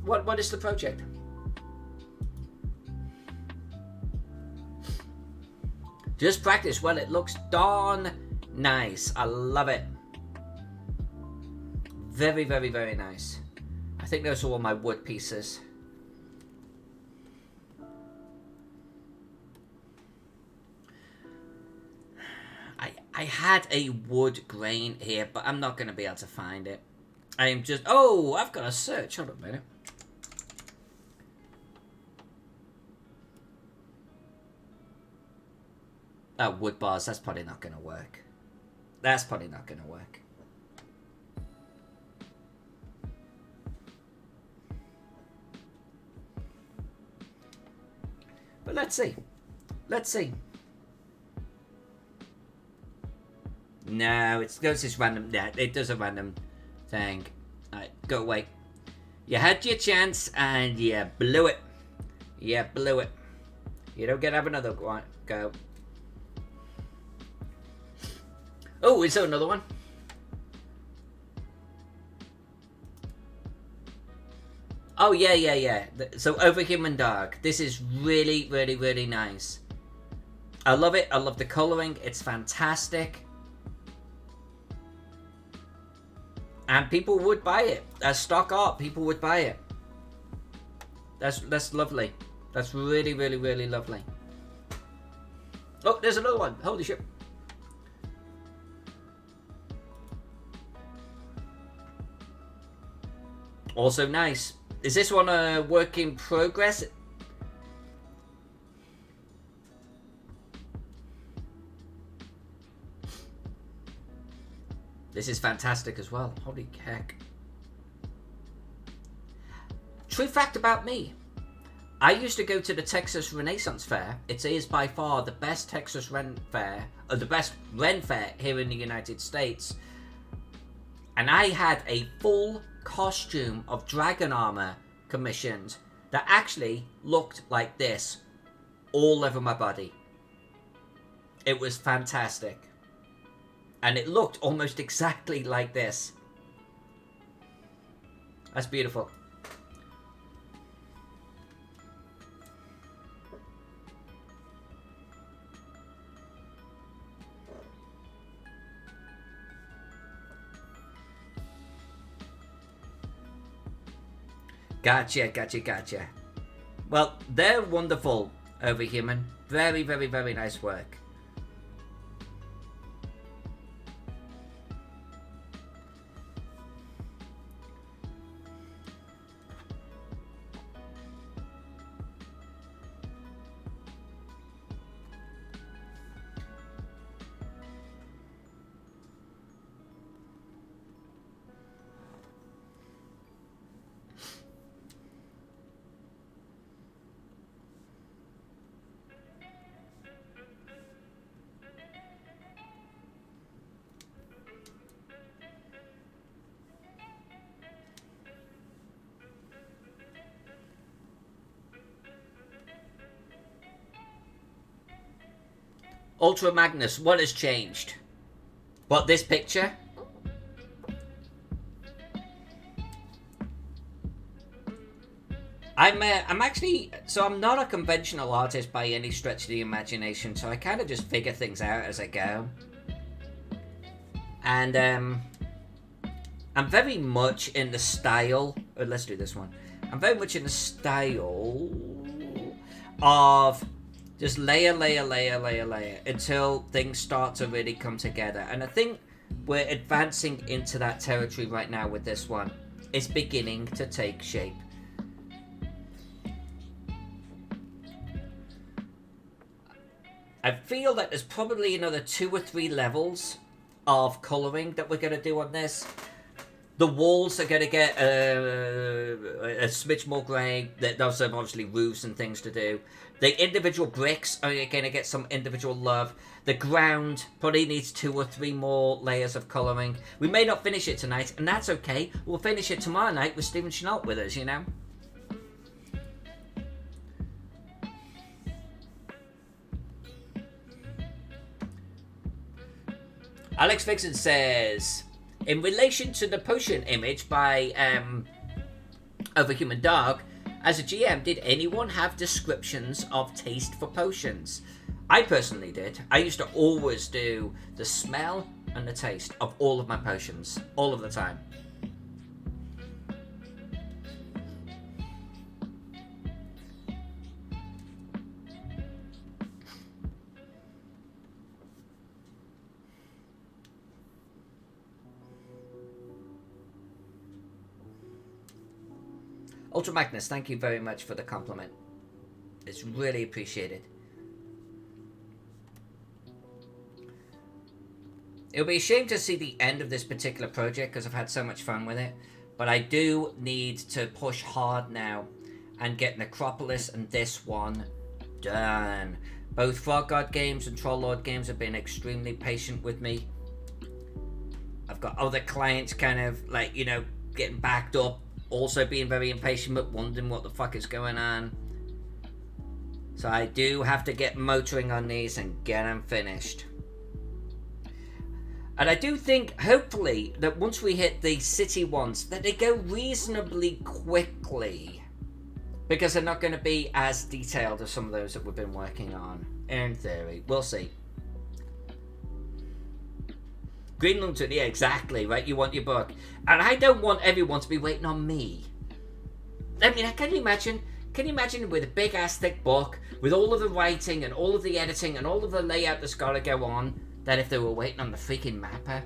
What is the project? Just practice. Well, it looks darn nice. I love it. Very, very, very nice. I think those are all my wood pieces. I had a wood grain here, but I'm not going to be able to find it. I am just... Oh, I've got to search. Hold on a minute. Wood bars. That's probably not going to work. That's probably not going to work. But let's see. Let's see. No, it goes this random... Yeah, it does a random thing. Alright, go away. You had your chance and you blew it. You blew it. You don't get to have another one. Go. Oh, is there another one? Oh, yeah. So, Overhuman Dog. This is really, really, really nice. I love it. I love the colouring. It's fantastic. And people would buy it. As stock art, people would buy it. That's lovely. That's really, really, really lovely. Oh, there's another one. Holy shit. Also nice. Is this one a work in progress? This is fantastic as well. Holy heck. True fact about me. I used to go to the Texas Renaissance Fair. It is by far the best Texas Ren Fair, or the best Ren Fair here in the United States. And I had a full costume of dragon armor commissioned that actually looked like this all over my body. It was fantastic. And it looked almost exactly like this. That's beautiful. Gotcha. Well, they're wonderful, Overhuman. Very, very, very nice work. Ultra Magnus, what has changed? What, this picture? I'm actually, so I'm not a conventional artist by any stretch of the imagination, so I kind of just figure things out as I go. And I'm very much in the style, let's do this one. I'm very much in the style of just layer until things start to really come together. And I think we're advancing into that territory right now with this one. It's beginning to take shape. I feel that there's probably another 2 or 3 levels of colouring that we're going to do on this. The walls are going to get a smidge more grey. Those are obviously roofs and things to do. The individual bricks are going to get some individual love. The ground probably needs 2 or 3 more layers of colouring. We may not finish it tonight, and that's okay. We'll finish it tomorrow night with Stephen Chenault with us, you know? Alex Vixen says, in relation to the potion image by Overhuman Dog, as a GM, did anyone have descriptions of taste for potions? I personally did. I used to always do the smell and the taste of all of my potions, all of the time. Ultra Magnus, thank you very much for the compliment. It's really appreciated. It'll be a shame to see the end of this particular project because I've had so much fun with it. But I do need to push hard now and get Necropolis and this one done. Both Frog God Games and Trollord Games have been extremely patient with me. I've got other clients kind of like, you know, getting backed up. Also being very impatient but wondering what the fuck is going on. So I do have to get motoring on these and get them finished. And I do think, hopefully, that once we hit the city ones, that they go reasonably quickly. Because they're not going to be as detailed as some of those that we've been working on. In theory. We'll see. Green Lantern, yeah, exactly, right? You want your book. And I don't want everyone to be waiting on me. I mean, can you imagine? Can you imagine with a big ass thick book, with all of the writing and all of the editing and all of the layout that's got to go on, that if they were waiting on the freaking mapper?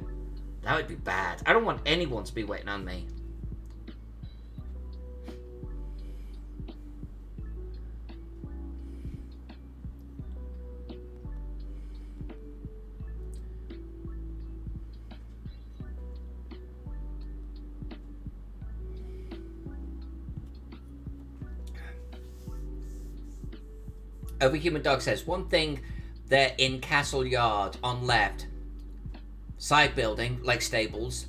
That would be bad. I don't want anyone to be waiting on me. Overhuman Dog says, one thing they're in Castle Yard on left. Side building, like stables.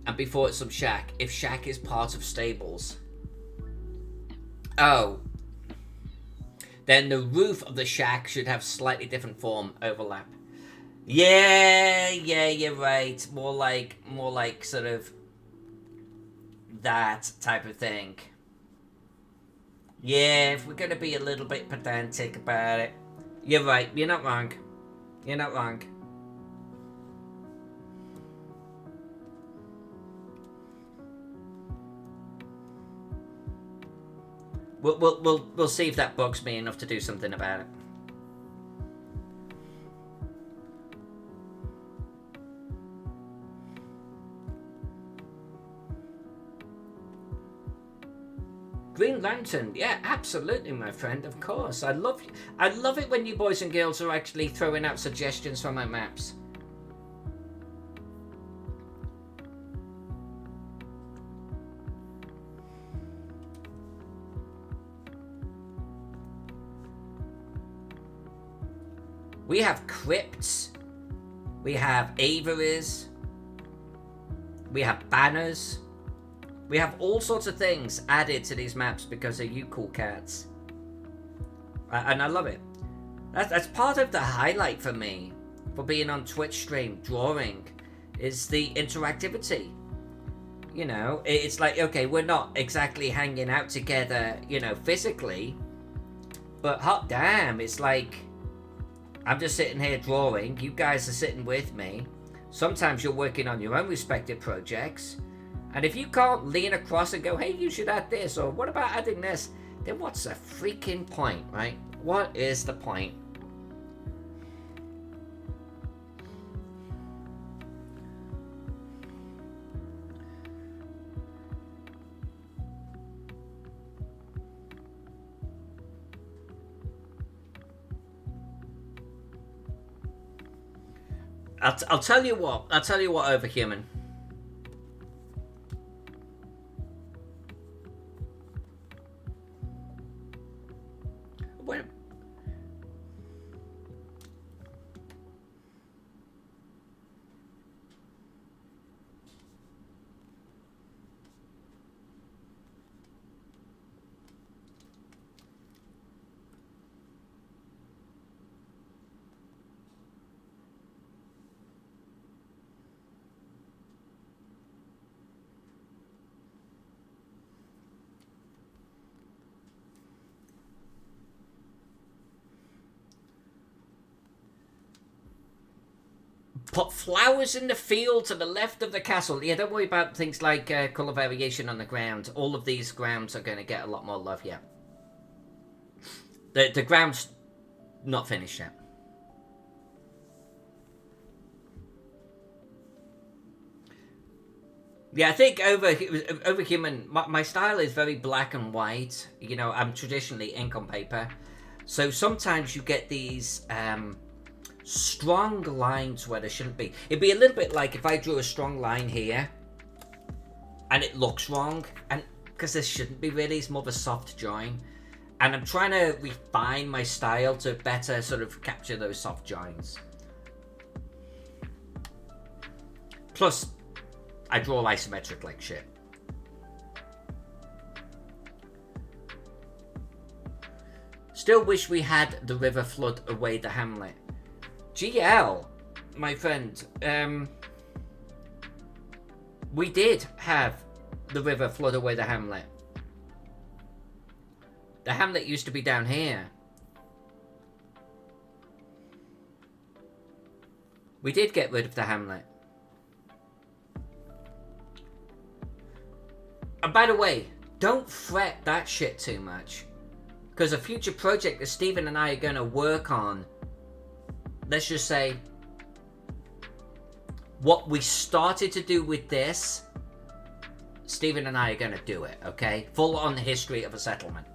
And before it's some shack. If shack is part of stables. Oh. Then the roof of the shack should have slightly different form overlap. Yeah, you're right. More like sort of that type of thing. Yeah, if we're going to be a little bit pedantic about it. You're right, you're not wrong. You're not wrong. We'll see if that bugs me enough to do something about it. Green Lantern, yeah, absolutely, my friend. Of course, I love it when you boys and girls are actually throwing out suggestions for my maps. We have crypts. We have aviaries. We have banners. We have all sorts of things added to these maps because of you cool cats. And I love it. That's part of the highlight for me for being on Twitch stream drawing is the interactivity. You know, it's like, okay, we're not exactly hanging out together, you know, physically. But hot damn, it's like I'm just sitting here drawing. You guys are sitting with me. Sometimes you're working on your own respective projects. And if you can't lean across and go, hey, you should add this, or what about adding this, then what's the freaking point, right? What is the point? I'll tell you what, Overhuman. Where? Put flowers in the field to the left of the castle. Yeah, don't worry about things like colour variation on the ground. All of these grounds are going to get a lot more love, yeah. The ground's not finished yet. Yeah, I think over human. My style is very black and white. You know, I'm traditionally ink on paper, so sometimes you get these strong lines where there shouldn't be. It'd be a little bit like if I drew a strong line here, and it looks wrong, and because this shouldn't be really. It's more of a soft join, and I'm trying to refine my style to better sort of capture those soft joins. Plus, I draw isometric like shit. Still wish we had the river flood away the hamlet. GL, my friend, we did have the river flood away the hamlet. The hamlet used to be down here. We did get rid of the hamlet. And by the way, don't fret that shit too much. Because a future project that Stephen and I are going to work on, let's just say, what we started to do with this, Stephen and I are going to do it, okay? Full on history of a settlement.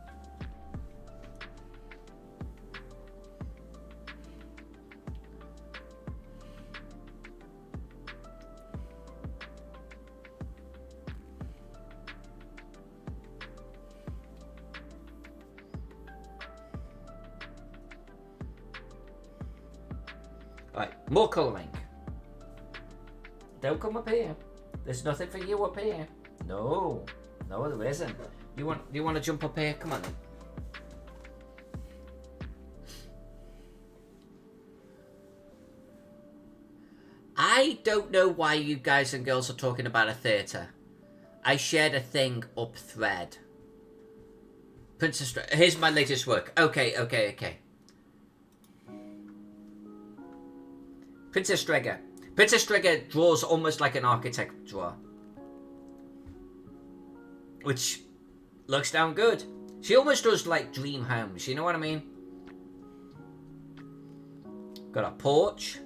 Right, more colouring. Don't come up here. There's nothing for you up here. No, no, there isn't. You want to jump up here? Come on then. I don't know why you guys and girls are talking about a theatre. I shared a thing up thread. Here's my latest work. Okay. Princess Strega. Princess Strega draws almost like an architect drawer. Which looks down good. She almost does like dream homes, you know what I mean? Got a porch.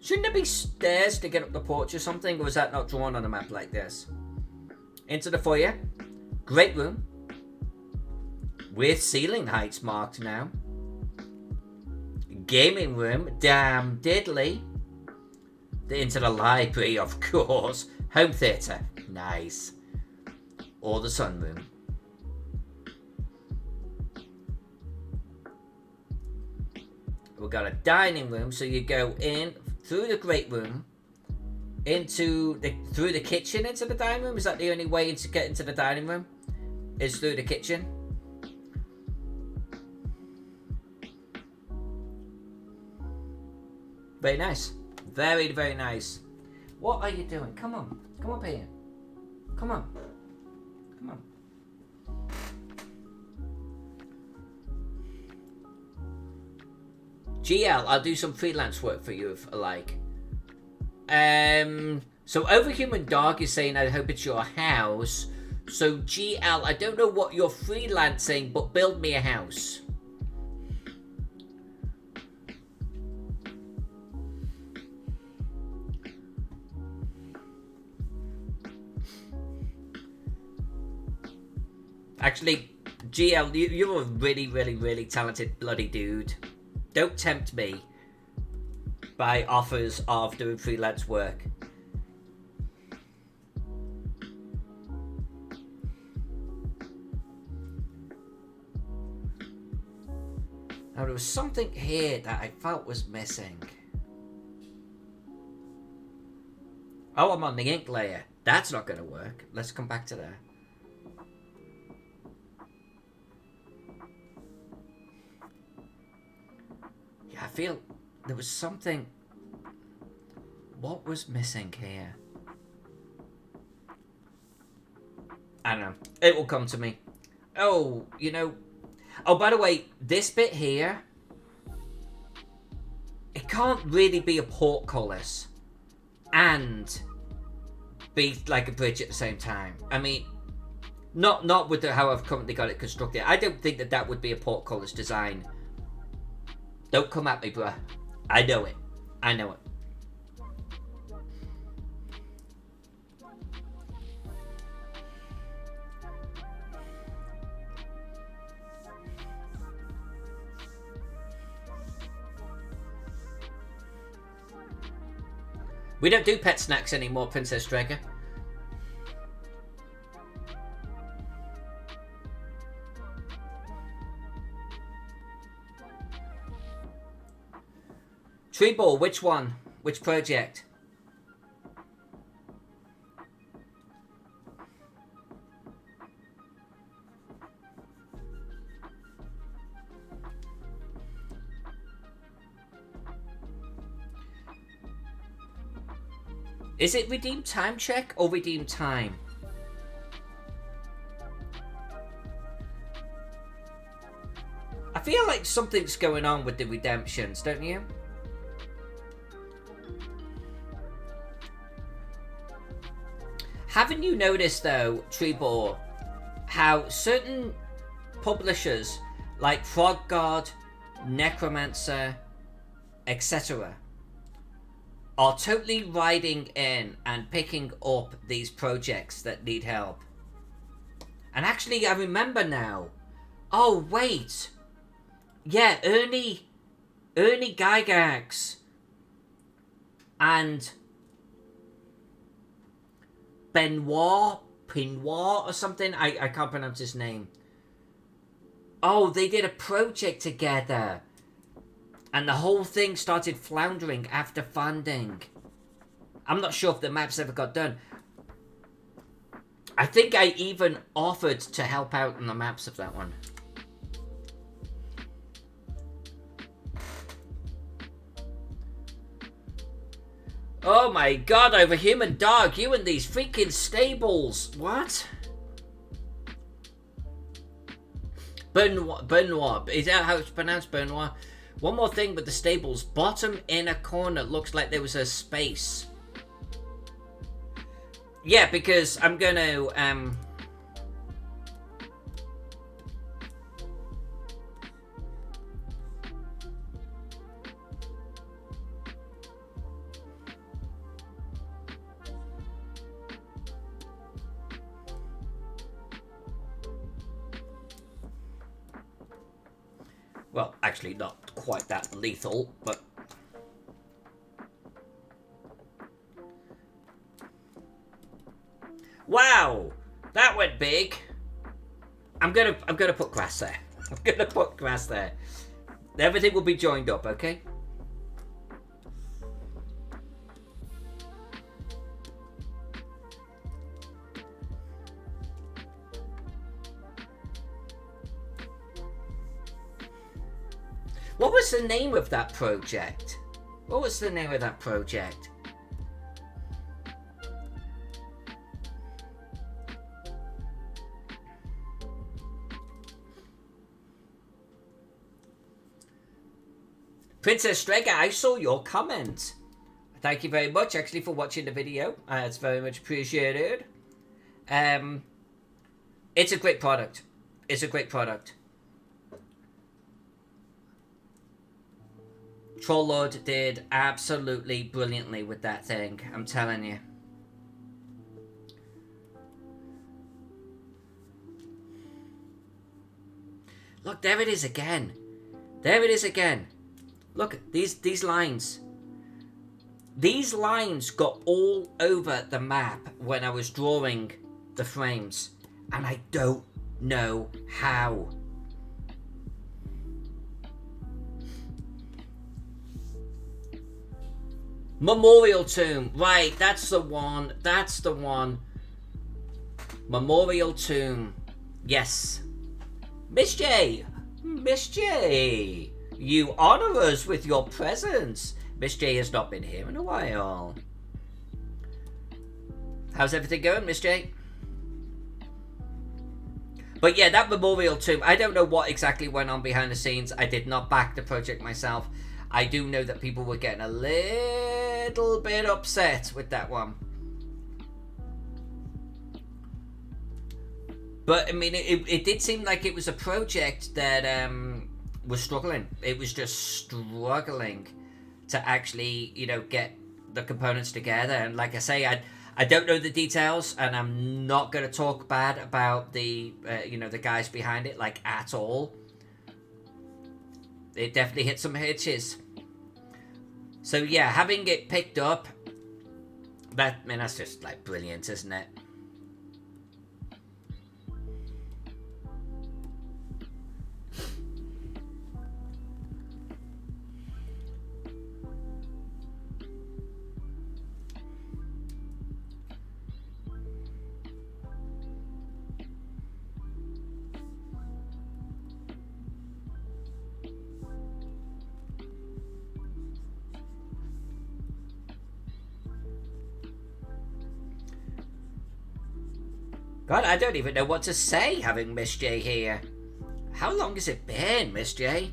Shouldn't there be stairs to get up the porch or something? Or was that not drawn on a map like this? Into the foyer. Great room. With ceiling heights marked now. Gaming room, damn diddly. Into the library, of course. Home theatre, nice. Or the sunroom. We've got a dining room, so you go in through the great room, through the kitchen into the dining room. Is that the only way to get into the dining room? Is through the kitchen? Very nice. Very, very nice. What are you doing? Come on. Come up here. Come on. Come on. GL, I'll do some freelance work for you if I like. So Overhuman Dog is saying, I hope it's your house. So GL, I don't know what you're freelancing, but build me a house. Actually, GL, you're a really, really, really talented bloody dude. Don't tempt me by offers of doing freelance work. Now there was something here that I felt was missing. Oh, I'm on the ink layer. That's not going to work. Let's come back to there. Yeah, I feel there was something. What was missing here? I don't know. It will come to me. Oh, you know. Oh, by the way, this bit here, it can't really be a portcullis and be like a bridge at the same time. I mean, not with how I've currently got it constructed. I don't think that would be a portcullis design. Don't come at me, bruh. I know it. I know it. We don't do pet snacks anymore, Princess Draga. Tree ball, which one? Which project? Is it redeem time check or redeem time? I feel like something's going on with the redemptions, don't you? Haven't you noticed though, Treebor, how certain publishers like Frog God, Necromancer, etc. are totally riding in and picking up these projects that need help? And actually, I remember now. Oh, wait. Yeah, Ernie Gygax and Benoit or something. I can't pronounce his name. Oh, they did a project together. And the whole thing started floundering after funding. I'm not sure if the maps ever got done. I think I even offered to help out on the maps of that one. Oh my god, I have a human dog. You and these freaking stables. What? Benoit. Is that how it's pronounced, Benoit? One more thing with the stables. Bottom inner corner looks like there was a space. Yeah, because I'm gonna well, actually not quite that lethal, but wow, that went big. I'm gonna put grass there. I'm gonna put grass there. Everything will be joined up, okay? What was the name of that project? What was the name of that project? Princess Draga, I saw your comment. Thank you very much, actually, for watching the video. It's very much appreciated. It's a great product. It's a great product. Trollord did absolutely brilliantly with that thing. I'm telling you. Look, there it is again. There it is again. Look, these lines. These lines got all over the map when I was drawing the frames. And I don't know how. Memorial Tomb. Right, that's the one. That's the one. Memorial Tomb. Yes. Miss J. Miss J. You honor us with your presence. Miss J has not been here in a while. How's everything going, Miss J? But yeah, that Memorial Tomb, I don't know what exactly went on behind the scenes. I did not back the project myself. I do know that people were getting a little bit upset with that one. But, I mean, it did seem like it was a project that was struggling. It was just struggling to actually, you know, get the components together. And like I say, I don't know the details, and I'm not going to talk bad about the, you know, the guys behind it, like, at all. It definitely hit some hitches. So, yeah, having it picked up, I mean, that's just, like, brilliant, isn't it? God, I don't even know what to say having Miss J here. How long has it been, Miss J?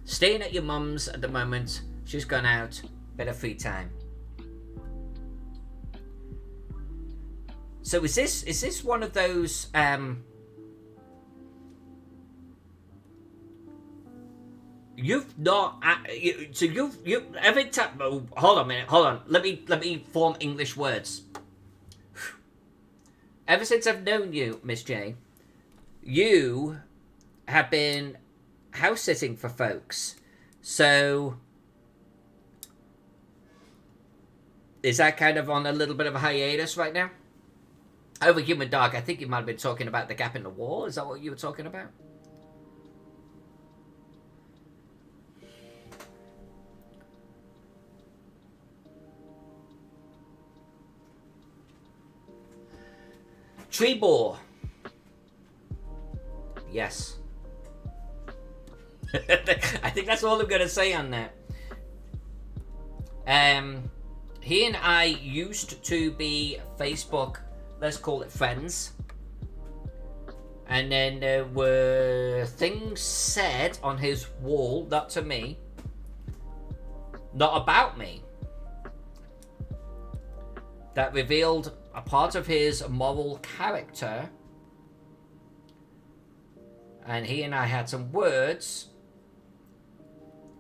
Staying at your mum's at the moment. She's gone out. Bit of free time. So is this one of those you've not so you've every time. Oh, hold on a minute. Hold on. Let me form English words. Ever since I've known you, Miss J, you have been house sitting for folks. So is that kind of on a little bit of a hiatus right now? Over Human Dog, I think you might have been talking about the gap in the wall. Is that what you were talking about? Tree bore. Yes. I think that's all I'm going to say on that. He and I used to be Facebook, let's call it friends. And then there were things said on his wall, not to me, not about me, that revealed a part of his moral character. And he and I had some words.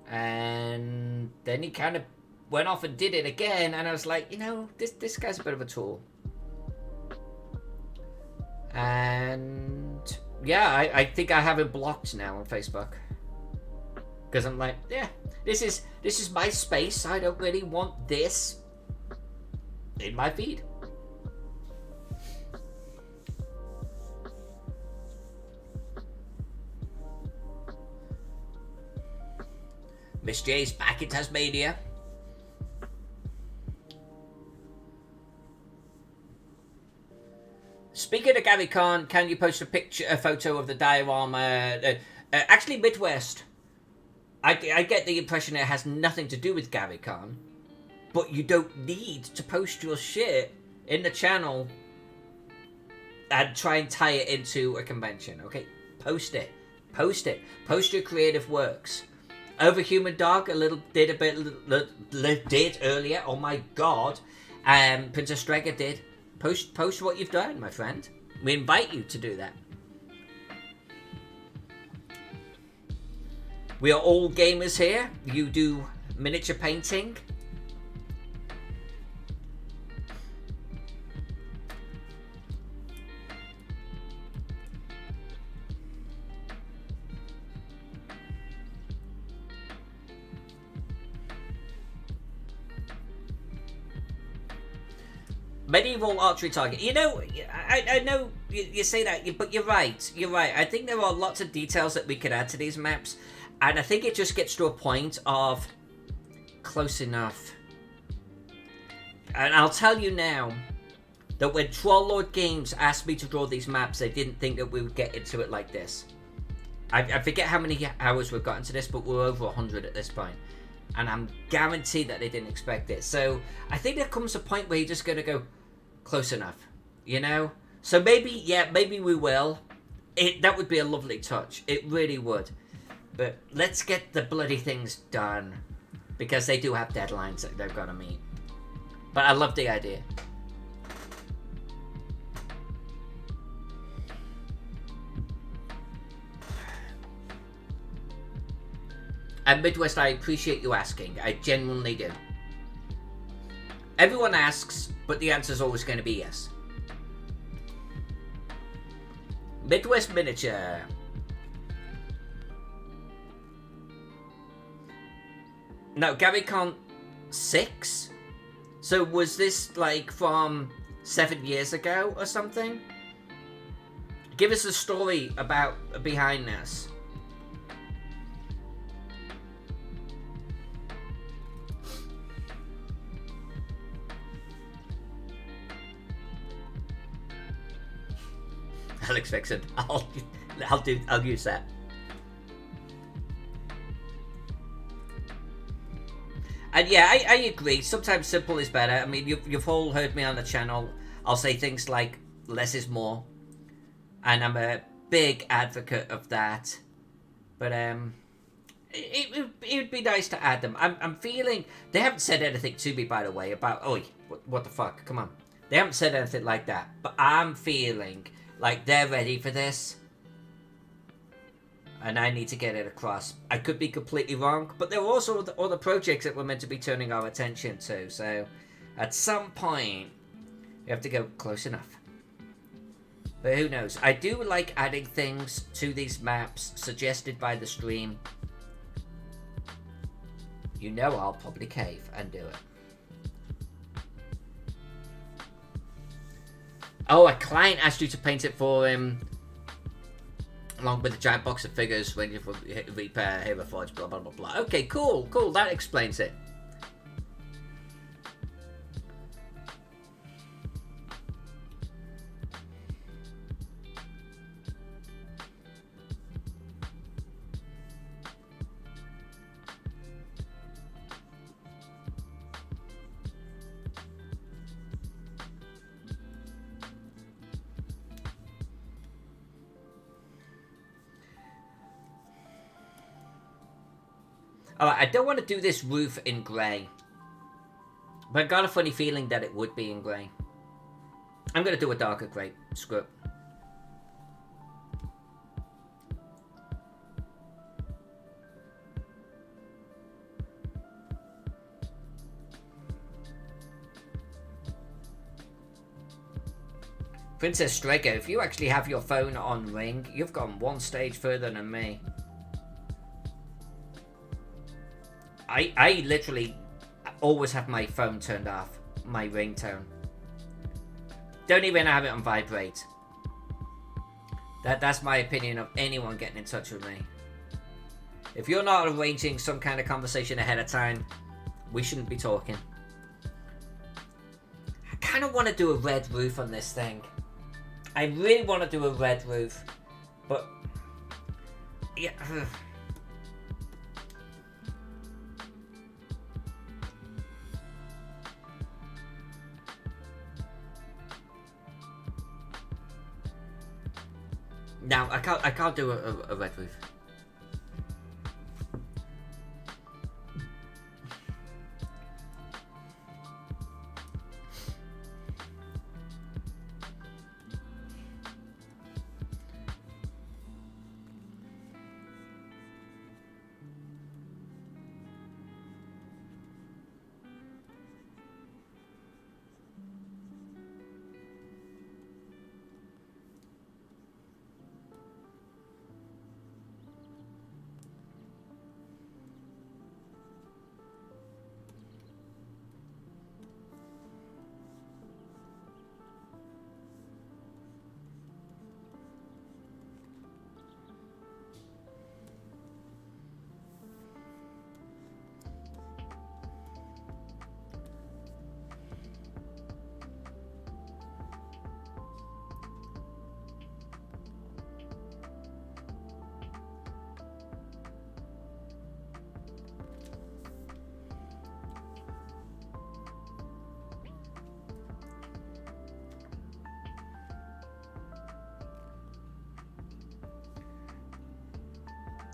And then he kind of went off and did it again. And I was like, you know, this guy's a bit of a tool. And yeah, I think I have him blocked now on Facebook. Because I'm like, yeah, this is my space. I don't really want this in my feed. Miss J's back in Tasmania. Speaking of Gary Khan, can you post a photo of the diorama? Actually, Midwest. I get the impression it has nothing to do with Gary Khan, but you don't need to post your shit in the channel and try and tie it into a convention. Okay, post it, post your creative works. Overhuman Dog did earlier. Oh my god. Princess Strega did. Post what you've done, my friend. We invite you to do that. We are all gamers here. You do miniature painting. Medieval archery target. You know, I know you say that, but you're right. You're right. I think there are lots of details that we could add to these maps. And I think it just gets to a point of close enough. And I'll tell you now that when Trollord Games asked me to draw these maps, they didn't think that we would get into it like this. I forget how many hours we've got into this, but we're over 100 at this point. And I'm guaranteed that they didn't expect it. So I think there comes a point where you're just going to go close enough, you know? So maybe, yeah, maybe we will. That would be a lovely touch. It really would. But let's get the bloody things done. Because they do have deadlines that they've got to meet. But I love the idea. And Midwest, I appreciate you asking. I genuinely do. Everyone asks, but the answer's always going to be yes. Midwest Miniature. No, GaryCon 6? So was this like from 7 years ago or something? Give us a story about behind this. Alex Vixen. I'll use that. And yeah, I agree. Sometimes simple is better. I mean, you've all heard me on the channel. I'll say things like less is more, and I'm a big advocate of that. But it would be nice to add them. I'm feeling they haven't said anything to me, by the way, about what the fuck. Come on, they haven't said anything like that. But I'm feeling like they're ready for this. And I need to get it across. I could be completely wrong, but there are also other projects that we're meant to be turning our attention to. So, at some point, you have to go close enough. But who knows? I do like adding things to these maps suggested by the stream. You know I'll probably cave and do it. Oh, a client asked you to paint it for him. Along with a giant box of figures when you repair Hero Forge, blah, blah, blah, blah. Okay, cool. That explains it. Alright, I don't want to do this roof in grey. But I got a funny feeling that it would be in grey. I'm going to do a darker grey. Screw it. Princess Strega, if you actually have your phone on ring, you've gone one stage further than me. I literally always have my phone turned off, my ringtone. Don't even have it on vibrate. That's my opinion of anyone getting in touch with me. If you're not arranging some kind of conversation ahead of time, we shouldn't be talking. I kind of want to do a red roof on this thing. I really want to do a red roof, but yeah. No, I can't do a red roof.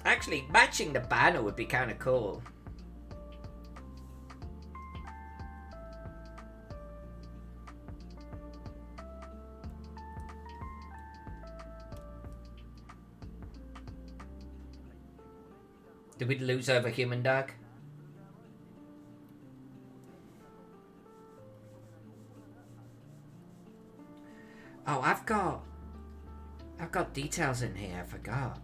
Actually, matching the banner would be kind of cool. Did we lose over human dog? Oh, I've got details in here. I forgot.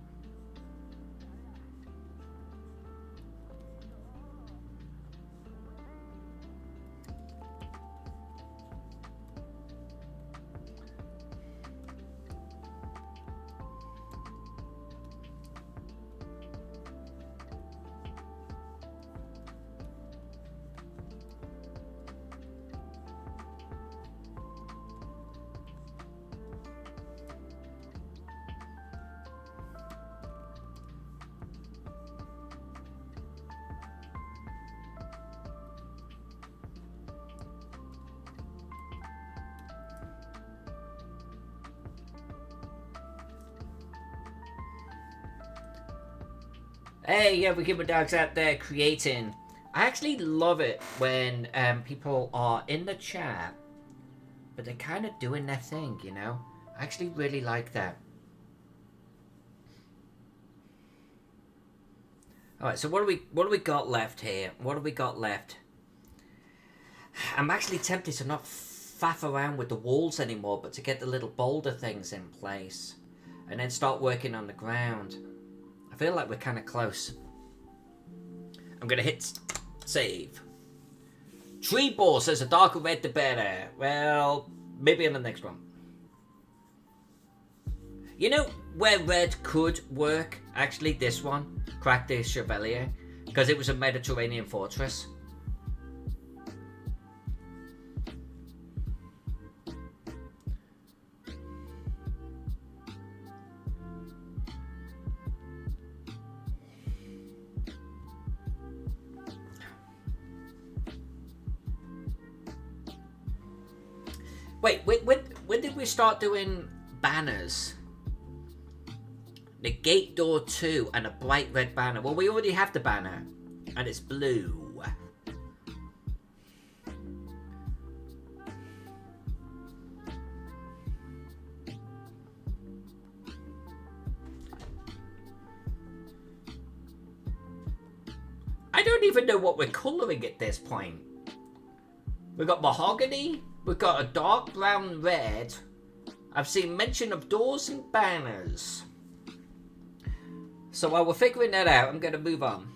Hey, yeah, we keep our dogs out there creating. I actually love it when people are in the chat, but they're kind of doing their thing, you know? I actually really like that. Alright, so what do we got left here? What do we got left? I'm actually tempted to not faff around with the walls anymore, but to get the little boulder things in place. And then start working on the ground. I feel like we're kind of close. I'm going to hit save. Tree ball says the darker red the better. Well, maybe in the next one. You know where red could work? Actually, this one. Crack the Chevalier. Because it was a Mediterranean fortress. Wait, when did we start doing banners? The gate door 2 and a bright red banner. Well, we already have the banner. And it's blue. I don't even know what we're colouring at this point. We've got mahogany. We've got a dark brown red. I've seen mention of doors and banners. So while we're figuring that out, I'm going to move on.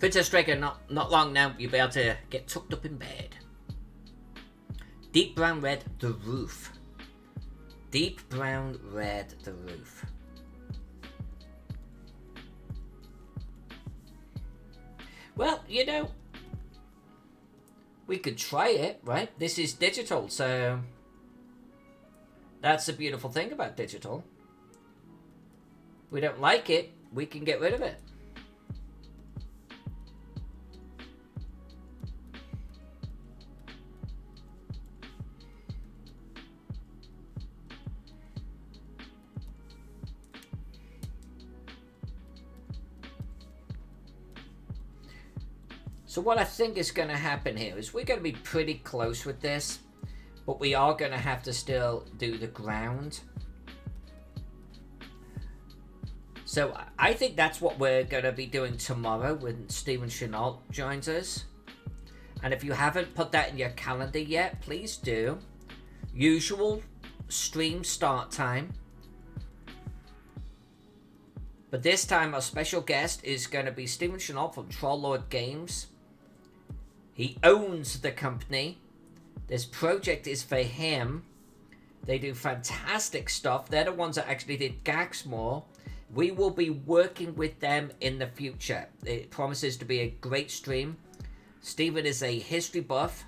Princess Dragon, not long now, you'll be able to get tucked up in bed. Deep brown red, the roof. Deep brown red, the roof. Well, you know, We could try it, right? This is digital, so that's the beautiful thing about digital. If we don't like it, we can get rid of it. So what I think is going to happen here is we're going to be pretty close with this, but we are going to have to still do the ground. So I think that's what we're going to be doing tomorrow when Stephen Chenault joins us. And if you haven't put that in your calendar yet, please do. Usual stream start time. But this time our special guest is going to be Stephen Chenault from Trollord Games. He owns the company. This project is for him. They do fantastic stuff. They're the ones that actually did Gaxmore. We will be working with them in the future. It promises to be a great stream. Stephen is a history buff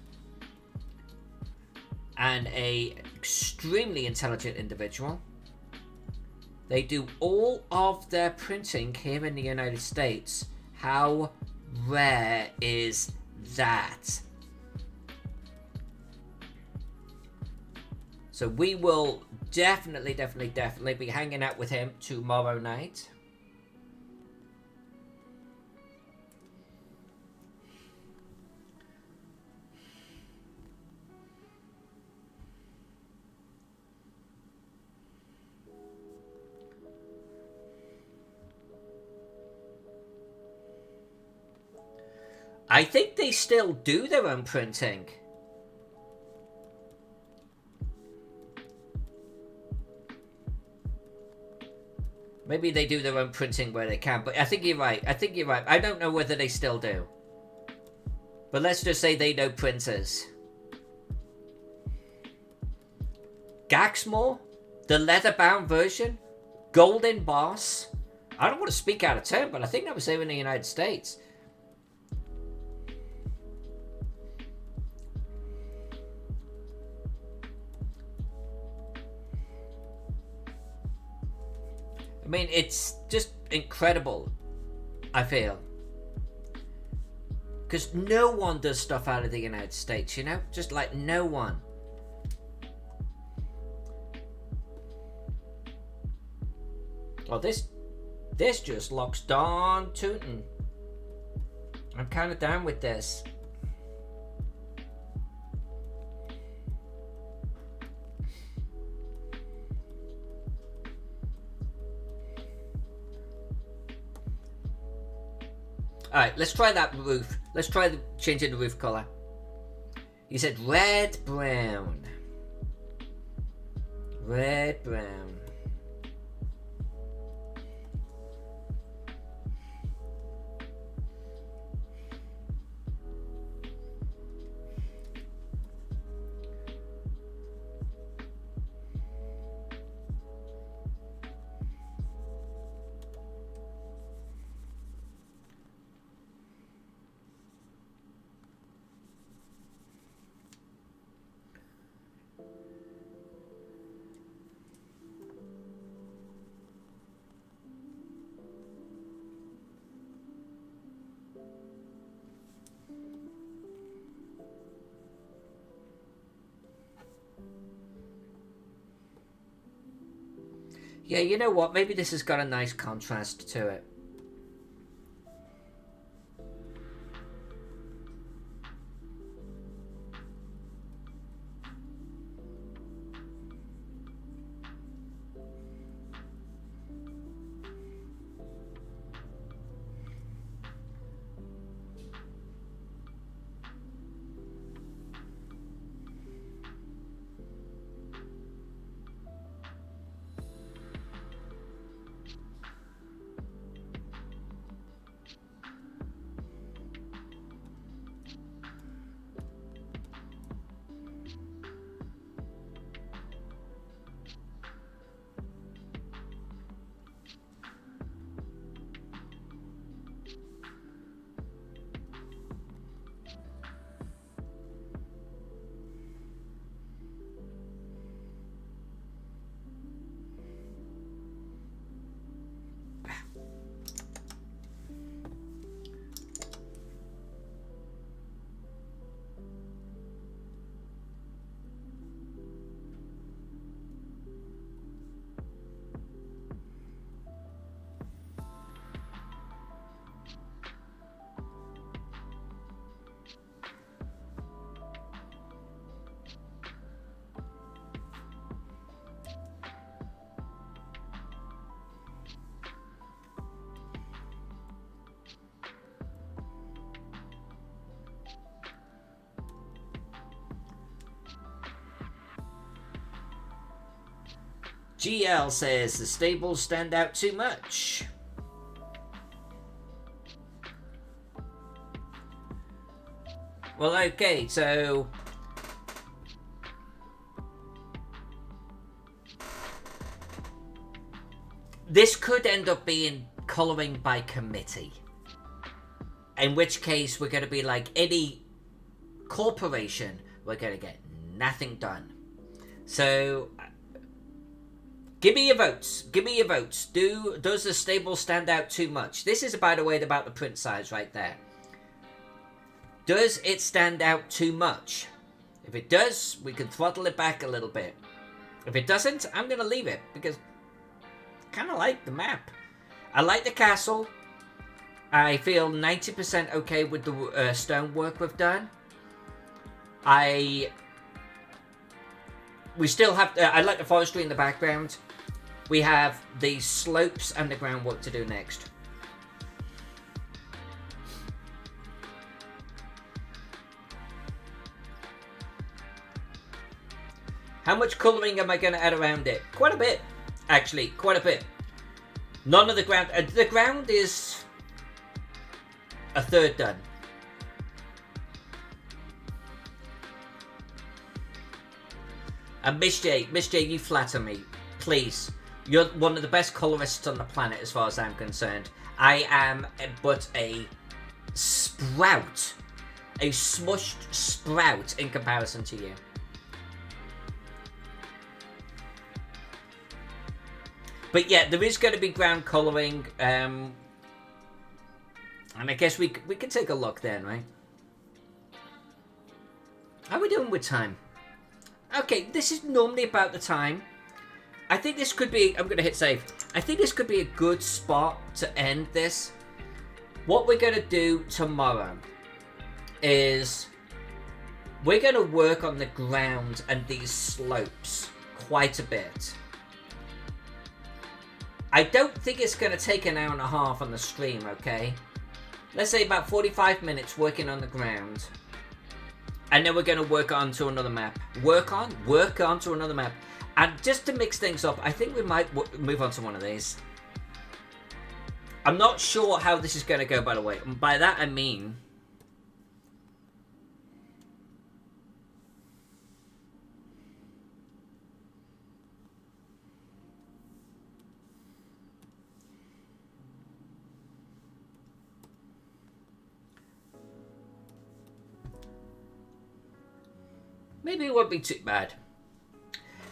and a extremely intelligent individual. They do all of their printing here in the United States. How rare is that? So we will definitely be hanging out with him tomorrow night. I think they still do their own printing. Maybe they do their own printing where they can, but I think you're right. I don't know whether they still do. But let's just say they know printers. Gaxmore, the leather-bound version, Golden Boss. I don't want to speak out of turn, but I think that was here in the United States. I mean, it's just incredible, I feel. Because no one does stuff out of the United States, you know? Just like no one. Oh, this just looks darn tootin'. I'm kind of down with this. Alright, let's try that roof. Let's try changing the roof colour. He said red, brown. Red, brown. Yeah, you know what? Maybe this has got a nice contrast to it. GL says the stables stand out too much. Well, okay, so this could end up being colouring by committee. In which case, we're going to be like any corporation, we're going to get nothing done. So, give me your votes. Give me your votes. Does the stable stand out too much? This is, by the way, about the print size right there. Does it stand out too much? If it does, we can throttle it back a little bit. If it doesn't, I'm going to leave it because I kind of like the map. I like the castle. I feel 90% okay with the stonework we've done. We still have... I like the forestry in the background. We have the slopes and the groundwork to do next. How much colouring am I going to add around it? Quite a bit, actually. Quite a bit. None of the ground... the ground is a third done. And Miss J, you flatter me. Please. You're one of the best colourists on the planet as far as I'm concerned. I am but a sprout. A smushed sprout in comparison to you. But yeah, there is going to be ground colouring, and I guess we can take a look then, right? How are we doing with time? Okay, this is normally about the time. I think this could be... I'm going to hit save. I think this could be a good spot to end this. What we're going to do tomorrow is we're going to work on the ground and these slopes quite a bit. I don't think it's going to take an hour and a half on the stream, okay? Let's say about 45 minutes working on the ground. And then we're going to work on to another map. Work on to another map. And just to mix things up, I think we might move on to one of these. I'm not sure how this is going to go, by the way. And by that, I mean... maybe it won't be too bad.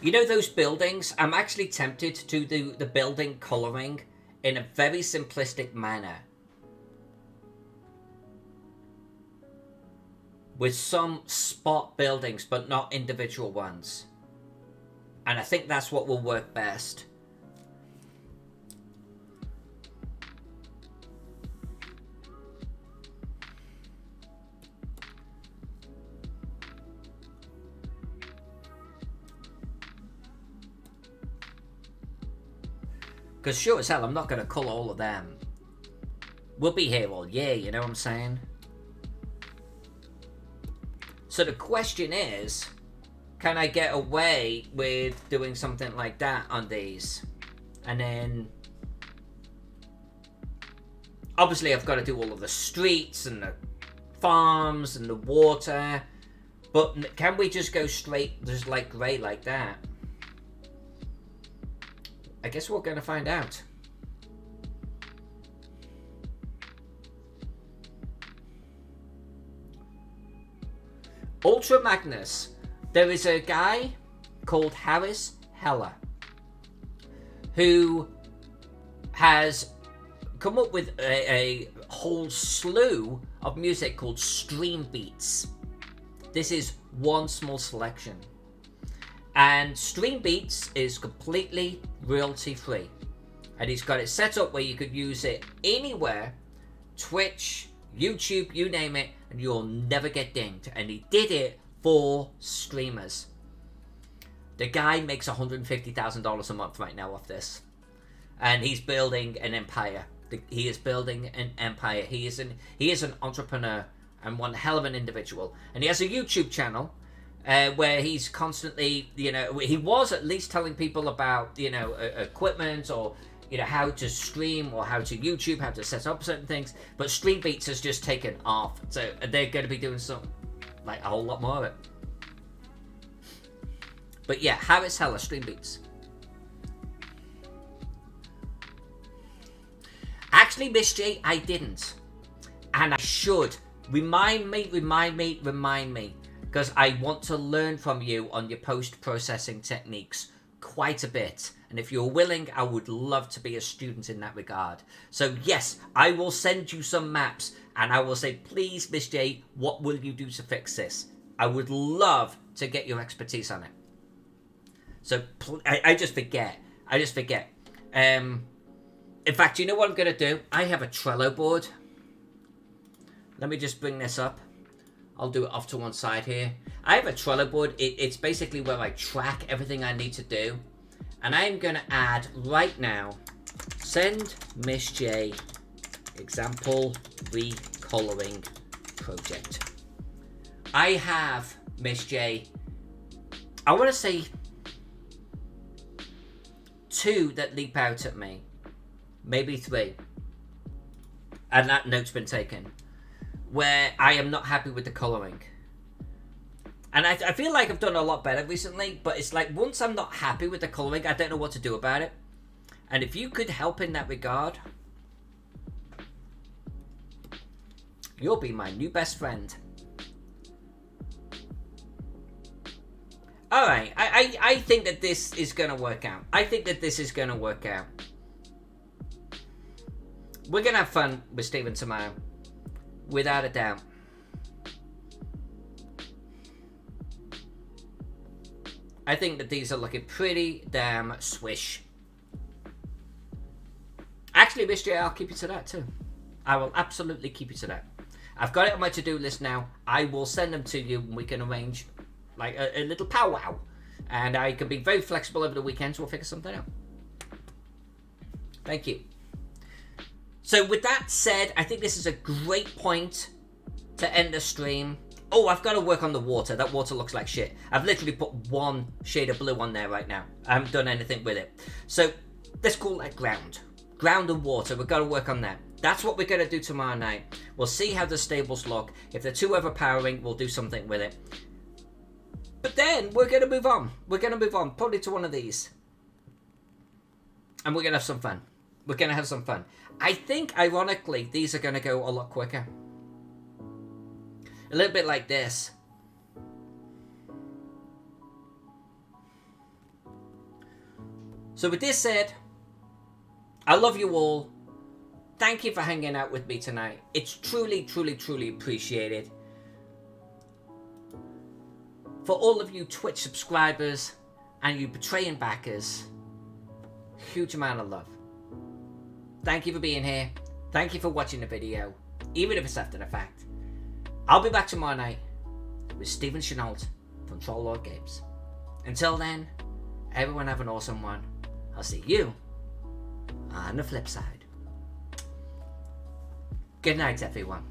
You know those buildings? I'm actually tempted to do the building colouring in a very simplistic manner. With some spot buildings, but not individual ones. And I think that's what will work best. Because sure as hell, I'm not going to colour all of them. We'll be here all year, you know what I'm saying? So the question is, can I get away with doing something like that on these? And then... obviously I've got to do all of the streets and the farms and the water. But can we just go straight, just like grey like that? I guess we're going to find out. Ultra Magnus. There is a guy called Harris Heller who has come up with a whole slew of music called Stream Beats. This is one small selection. And Stream Beats is completely royalty free. And he's got it set up where you could use it anywhere. Twitch, YouTube, you name it, and you'll never get dinged. And he did it for streamers. The guy makes $150,000 a month right now off this. And he's building an empire. He is building an empire. He is an entrepreneur and one hell of an individual. And he has a YouTube channel. where he's constantly, he was at least telling people about, equipment or, how to stream or how to YouTube, how to set up certain things. But Stream Beats has just taken off. So they're going to be doing a whole lot more of it. But yeah, Harris Heller, Stream Beats. Actually, Miss J, I didn't. And I should. Remind me. Because I want to learn from you on your post-processing techniques quite a bit. And if you're willing, I would love to be a student in that regard. So yes, I will send you some maps. And I will say, please, Miss J, what will you do to fix this? I would love to get your expertise on it. So I just forget. In fact, you know what I'm going to do? I have a Trello board. Let me just bring this up. I'll do it off to one side here. I have a Trello board. It's basically where I track everything I need to do. And I'm going to add right now, send Miss J example recoloring project. I have, Miss J, I want to say 2 that leap out at me. Maybe 3. And that note's been taken. Where I am not happy with the colouring. And I feel like I've done a lot better recently. But it's like once I'm not happy with the colouring, I don't know what to do about it. And if you could help in that regard, you'll be my new best friend. Alright, I think that this is going to work out. We're going to have fun with Steven tomorrow. Without a doubt. I think that these are looking pretty damn swish. Actually, Miss J, I'll keep you to that too. I will absolutely keep you to that. I've got it on my to-do list now. I will send them to you and we can arrange like a little powwow. And I can be very flexible over the weekends. We'll figure something out. Thank you. So with that said, I think this is a great point to end the stream. Oh, I've got to work on the water. That water looks like shit. I've literally put 1 shade of blue on there right now. I haven't done anything with it. So let's call that ground. Ground and water. We've got to work on that. That's what we're going to do tomorrow night. We'll see how the stables look. If they're too overpowering, we'll do something with it. But then we're going to move on. We're going to move on probably to one of these. And we're going to have some fun. We're going to have some fun. I think, ironically, these are going to go a lot quicker. A little bit like this. So with this said, I love you all. Thank you for hanging out with me tonight. It's truly, truly, truly appreciated. For all of you Twitch subscribers and you Betraying backers, huge amount of love. Thank you for being here. Thank you for watching the video, even if it's after the fact. I'll be back tomorrow night with Steven Chenault from Trollord Games. Until then, everyone have an awesome one. I'll see you on the flip side. Good night, everyone.